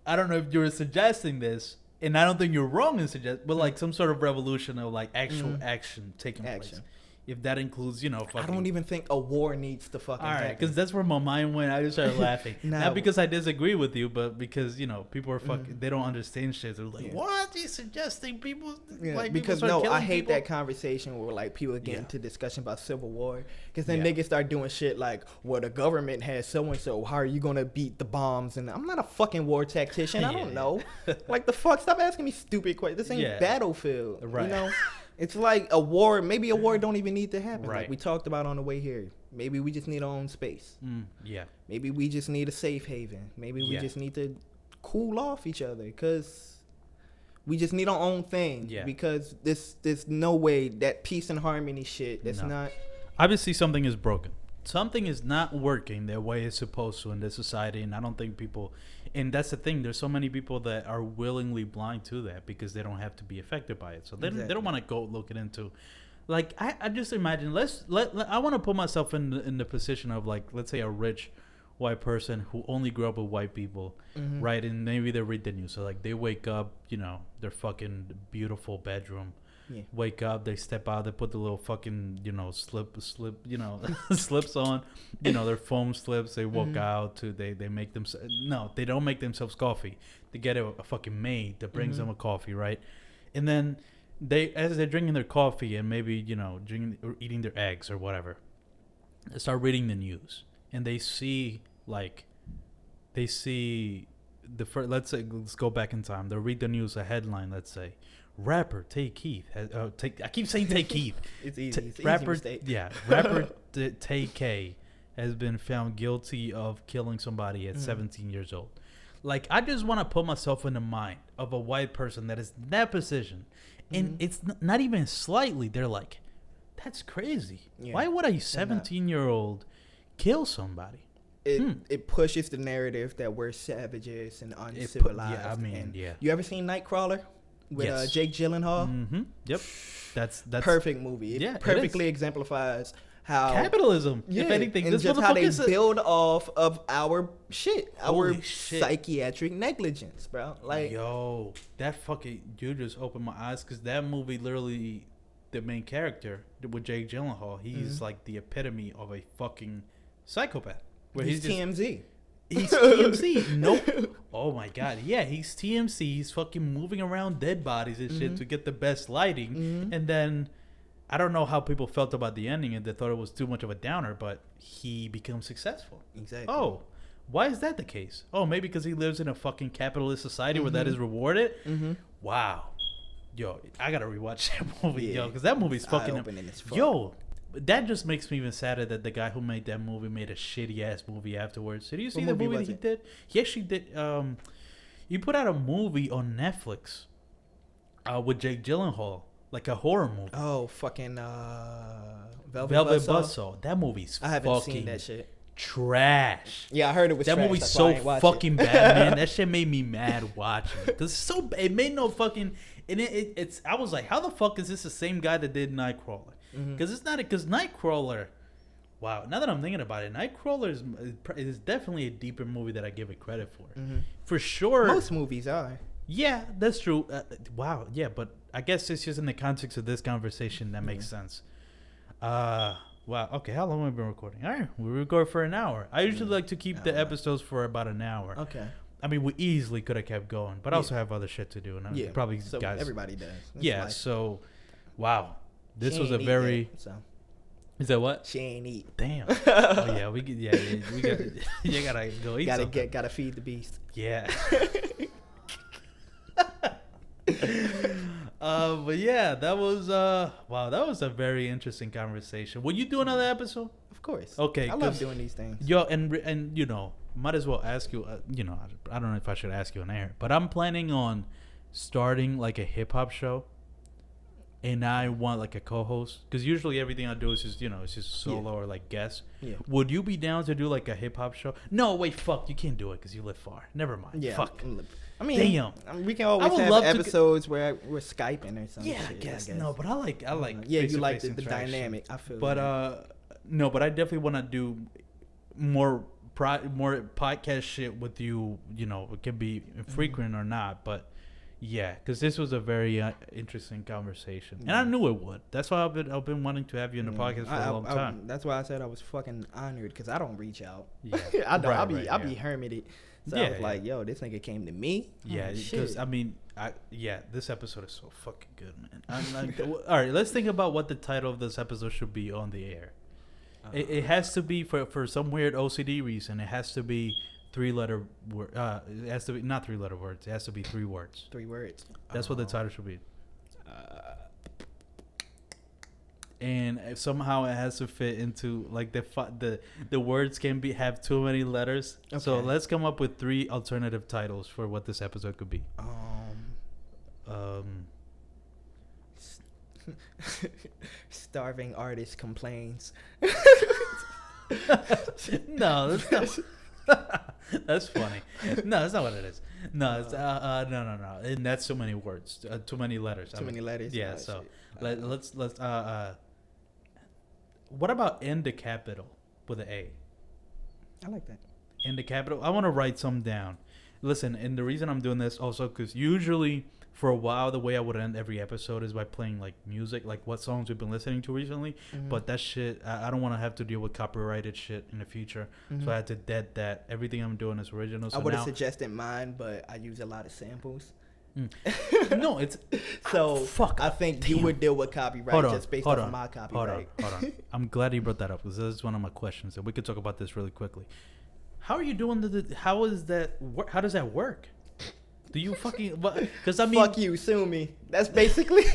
[SPEAKER 2] I don't know if you were suggesting this, and I don't think you're wrong in suggesting, but like some sort of revolution of like actual action taking place. If that includes, fucking...
[SPEAKER 3] I don't even think a war needs to fucking happen.
[SPEAKER 2] All right, because that's where my mind went. I just started laughing. Not because I disagree with you, but because, people are fucking... They don't understand shit. They're like, what? He's suggesting people...
[SPEAKER 3] Like, because, I hate that conversation where, like, people get into discussion about civil war. Because then niggas start doing shit like, well, the government has so-and-so. How are you going to beat the bombs? And I'm not a fucking war tactician. I don't know. Like, the fuck? Stop asking me stupid questions. This ain't Battlefield. Right. It's like a war. Maybe a war don't even need to happen. Right. Like we talked about on the way here. Maybe we just need our own space. Maybe we just need a safe haven. Maybe we just need to cool off each other because we just need our own thing. Yeah. Because there's no way that peace and harmony shit. That's not.
[SPEAKER 2] Obviously, something is broken. Something is not working the way it's supposed to in this society, and I don't think people. And that's the thing. There's so many people that are willingly blind to that because they don't have to be affected by it. So they don't want to go looking into, like I just imagine. I want to put myself in the position of like, let's say a rich white person who only grew up with white people, right? And maybe they read the news. So like they wake up, their fucking beautiful bedroom. Yeah. Wake up, they step out, they put the little fucking, slip, slips on, their foam slips, they walk out to, they make them, no, they don't make themselves coffee. They get a fucking maid that brings them a coffee, right? And then as they're drinking their coffee and maybe, drinking or eating their eggs or whatever, they start reading the news and they see let's go back in time. They'll read the news, a headline, let's say. Rapper Tay-K I keep saying Tay-K.
[SPEAKER 3] It's easy.
[SPEAKER 2] Rapper Tay-K has been found guilty of killing somebody at 17 years old. Like, I just want to put myself in the mind of a white person that is in that position. And it's not even slightly. They're like, that's crazy. Yeah. Why would a 17-year-old kill somebody?
[SPEAKER 3] It pushes the narrative that we're savages and uncivilized. You ever seen Nightcrawler? With Jake Gyllenhaal.
[SPEAKER 2] Mm-hmm. Yep, that's
[SPEAKER 3] perfect movie. It perfectly exemplifies how
[SPEAKER 2] capitalism. If anything,
[SPEAKER 3] and just how they build off of our shit, our psychiatric negligence, bro. Like,
[SPEAKER 2] that fucking you just opened my eyes because that movie literally, the main character with Jake Gyllenhaal, he's like the epitome of a fucking psychopath.
[SPEAKER 3] Where he's TMZ.
[SPEAKER 2] He's TMC. Nope. Oh my god. Yeah, he's TMC. He's fucking moving around dead bodies and shit to get the best lighting. And then I don't know how people felt about the ending and they thought it was too much of a downer, but he becomes successful.
[SPEAKER 3] Exactly.
[SPEAKER 2] Oh, why is that the case? Oh, maybe because he lives in a fucking capitalist society where that is rewarded? Wow. Yo, I gotta rewatch that movie, yo, because that movie's fucking... Yo, that just makes me even sadder that the guy who made that movie made a shitty-ass movie afterwards. Did you see the movie that he did? He actually did... he put out a movie on Netflix with Jake Gyllenhaal. Like a horror movie.
[SPEAKER 3] Oh, fucking Velvet
[SPEAKER 2] Buzzsaw. That movie's
[SPEAKER 3] I haven't seen that shit.
[SPEAKER 2] Trash.
[SPEAKER 3] Yeah, I heard it was
[SPEAKER 2] that
[SPEAKER 3] trash.
[SPEAKER 2] movie's so fucking bad, man. That shit made me mad watching it. Cause it made no fucking. And it's. I was like, how the fuck is this the same guy that did Nightcrawler? Because it's not. Because Nightcrawler. Wow. Now that I'm thinking about it, Nightcrawler is definitely a deeper movie that I give it credit for. For sure.
[SPEAKER 3] Most movies are.
[SPEAKER 2] Yeah, that's true. Wow. Yeah, but I guess it's just in the context of this conversation that makes sense. Wow. Okay. How long have we been recording? All right. We record for an hour. I usually like to keep the episodes for about an hour.
[SPEAKER 3] Okay.
[SPEAKER 2] I mean, we easily could have kept going, but I also have other shit to do. And probably
[SPEAKER 3] so
[SPEAKER 2] guys.
[SPEAKER 3] Everybody does.
[SPEAKER 2] Yeah. So, wow. This was a
[SPEAKER 3] very.
[SPEAKER 2] Is that what?
[SPEAKER 3] She ain't eat.
[SPEAKER 2] Damn. Oh yeah. We got. You gotta go eat.
[SPEAKER 3] Gotta feed the beast.
[SPEAKER 2] Yeah. But yeah, that was wow, that was a very interesting conversation. Will you do another episode?
[SPEAKER 3] Of course.
[SPEAKER 2] Okay,
[SPEAKER 3] I love doing these things.
[SPEAKER 2] Yo, and you know, might as well ask you. You know, I don't know if I should ask you on air, but I'm planning on starting like a hip hop show, and I want like a co-host because usually everything I do is just it's just solo or like guest. Yeah. Would you be down to do like a hip hop show? No, wait, fuck, you can't do it because you live far. Never mind. Yeah. Fuck.
[SPEAKER 3] I mean, damn. We can always have episodes where we're Skyping or something.
[SPEAKER 2] Yeah, I guess. No, but I like.
[SPEAKER 3] Yeah, you like the dynamic. I feel.
[SPEAKER 2] But no, but I definitely want to do more podcast shit with you. You know, it can be frequent or not, but yeah, because this was a very interesting conversation, and I knew it would. That's why I've been wanting to have you in the podcast for a long time.
[SPEAKER 3] That's why I said I was fucking honored because I don't reach out.
[SPEAKER 2] Yeah,
[SPEAKER 3] I'll be hermited. So I was like, yo, this nigga came to me.
[SPEAKER 2] Yeah, because I mean, this episode is so fucking good, man. I'm like, all right, let's think about what the title of this episode should be on the air. It has to be for some weird OCD reason. It has to be 3-letter word. It has to be not 3-letter words. It has to be 3 words.
[SPEAKER 3] 3 words.
[SPEAKER 2] That's what the title should be. And somehow it has to fit into like the words can have too many letters. Okay. So let's come up with 3 alternative titles for what this episode could be.
[SPEAKER 3] Starving artist complains.
[SPEAKER 2] No, that's not. That's funny. No, that's not what it is. No, it's no. And that's too many words, too many letters.
[SPEAKER 3] Too many letters.
[SPEAKER 2] Yeah. So let's. What about in the capital with an A?
[SPEAKER 3] I like that.
[SPEAKER 2] In the capital. I want to write some down. Listen, and the reason I'm doing this also because usually for a while the way I would end every episode is by playing like music, like what songs we've been listening to recently. But that shit, I don't want to have to deal with copyrighted shit in the future. So I had to dead that. Everything I'm doing is original. So
[SPEAKER 3] I would have suggested mine, but I use a lot of samples.
[SPEAKER 2] No, it's
[SPEAKER 3] so fuck. I think you would deal with copyright just based off of my copyright.
[SPEAKER 2] Hold on. I'm glad you brought that up because this is one of my questions, and we could talk about this really quickly. How are you doing how is that? How does that work? Do you fucking? Because I mean,
[SPEAKER 3] fuck you, sue me. That's basically.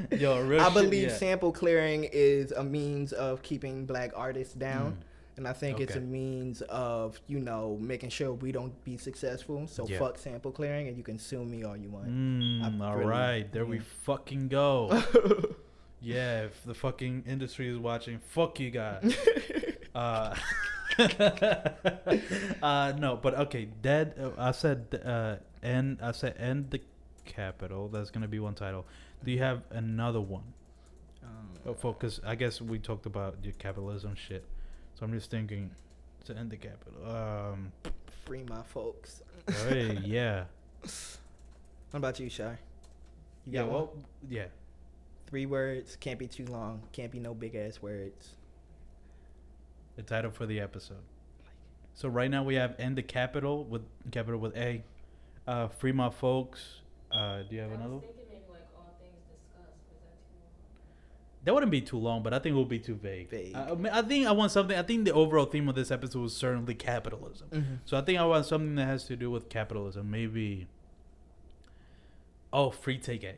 [SPEAKER 2] Yo, real
[SPEAKER 3] I believe sample clearing is a means of keeping black artists down. And I think it's a means of, making sure we don't be successful. So fuck sample clearing, and you can sue me all you want.
[SPEAKER 2] All right, there we fucking go. Yeah, if the fucking industry is watching, fuck you guys. No, but okay, dead. I said end the capital. That's gonna be one title. Do you have another one? Focus. I guess we talked about your capitalism shit. So I'm just thinking to end the capital.
[SPEAKER 3] Free my folks.
[SPEAKER 2] Hey, yeah.
[SPEAKER 3] What about you, Shy?
[SPEAKER 2] Yeah.
[SPEAKER 3] 3 words. Can't be too long. Can't be no big ass words.
[SPEAKER 2] The title for the episode. So right now we have End the Capital with A. Free My Folks. Do you have another one?
[SPEAKER 4] Thinking maybe like all things discussed. Was that too long?
[SPEAKER 2] That wouldn't be too long, but I think it will be too vague. I think the overall theme of this episode was certainly capitalism.
[SPEAKER 3] Mm-hmm.
[SPEAKER 2] So I think I want something that has to do with capitalism. Maybe. Oh, free Tay-K.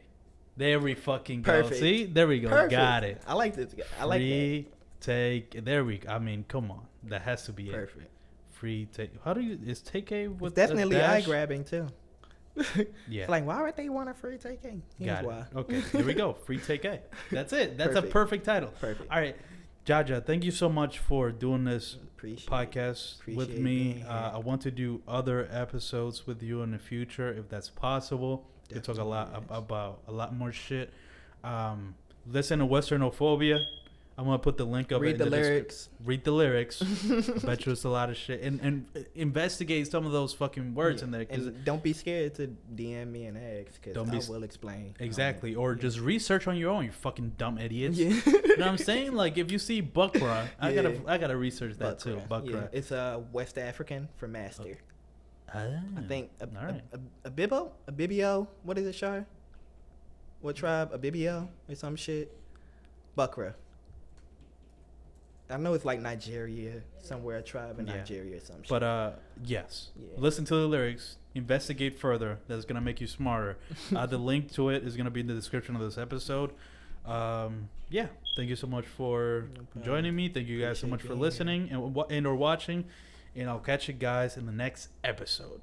[SPEAKER 2] There we fucking go.
[SPEAKER 3] Perfect.
[SPEAKER 2] See? There we go.
[SPEAKER 3] Perfect.
[SPEAKER 2] Got it.
[SPEAKER 3] I like this guy. I like that.
[SPEAKER 2] Free Take. There we go. I mean, come on. That has to be
[SPEAKER 3] Perfect.
[SPEAKER 2] it. Free Take. How do you. Is Tay-K with
[SPEAKER 3] It's definitely
[SPEAKER 2] a
[SPEAKER 3] eye
[SPEAKER 2] dash?
[SPEAKER 3] grabbing too.
[SPEAKER 2] Yeah.
[SPEAKER 3] Like, why would they want a free Tay-K? Here's
[SPEAKER 2] Got it.
[SPEAKER 3] why.
[SPEAKER 2] Okay. Here we go. Free Tay-K. That's it. That's
[SPEAKER 3] Perfect.
[SPEAKER 2] a perfect title.
[SPEAKER 3] Perfect.
[SPEAKER 2] All right. Jaja, thank you so much for doing this
[SPEAKER 3] Appreciate
[SPEAKER 2] podcast with
[SPEAKER 3] Appreciate
[SPEAKER 2] me.
[SPEAKER 3] being here.
[SPEAKER 2] I want to do other episodes with you in the future if that's possible. We can talk a lot
[SPEAKER 3] Definitely,
[SPEAKER 2] about a lot more shit. Listen to Westernophobia. I'm gonna put the link up.
[SPEAKER 3] Read the lyrics.
[SPEAKER 2] Read the lyrics. I bet you it's a lot of shit. And investigate some of those fucking words in there.
[SPEAKER 3] And don't be scared to DM me and ask, because I will explain.
[SPEAKER 2] Exactly. Or just research on your own, you fucking dumb idiots.
[SPEAKER 3] Yeah.
[SPEAKER 2] You know what I'm saying? Like, if you see Buckra, I gotta research that too. Buckra.
[SPEAKER 3] Yeah. It's West African for master.
[SPEAKER 2] Ah,
[SPEAKER 3] I think
[SPEAKER 2] all right.
[SPEAKER 3] Abibio. What is it, Shar? What tribe? Abibio or some shit? Buckra. I know it's like Nigeria, somewhere, a tribe in Nigeria or some shit.
[SPEAKER 2] But yes,
[SPEAKER 3] Yeah.
[SPEAKER 2] listen to the lyrics, investigate further. That's gonna make you smarter. The link to it is gonna be in the description of this episode. Yeah, thank you so much for joining me. Thank you guys so much for listening and or watching, and I'll catch you guys in the next episode.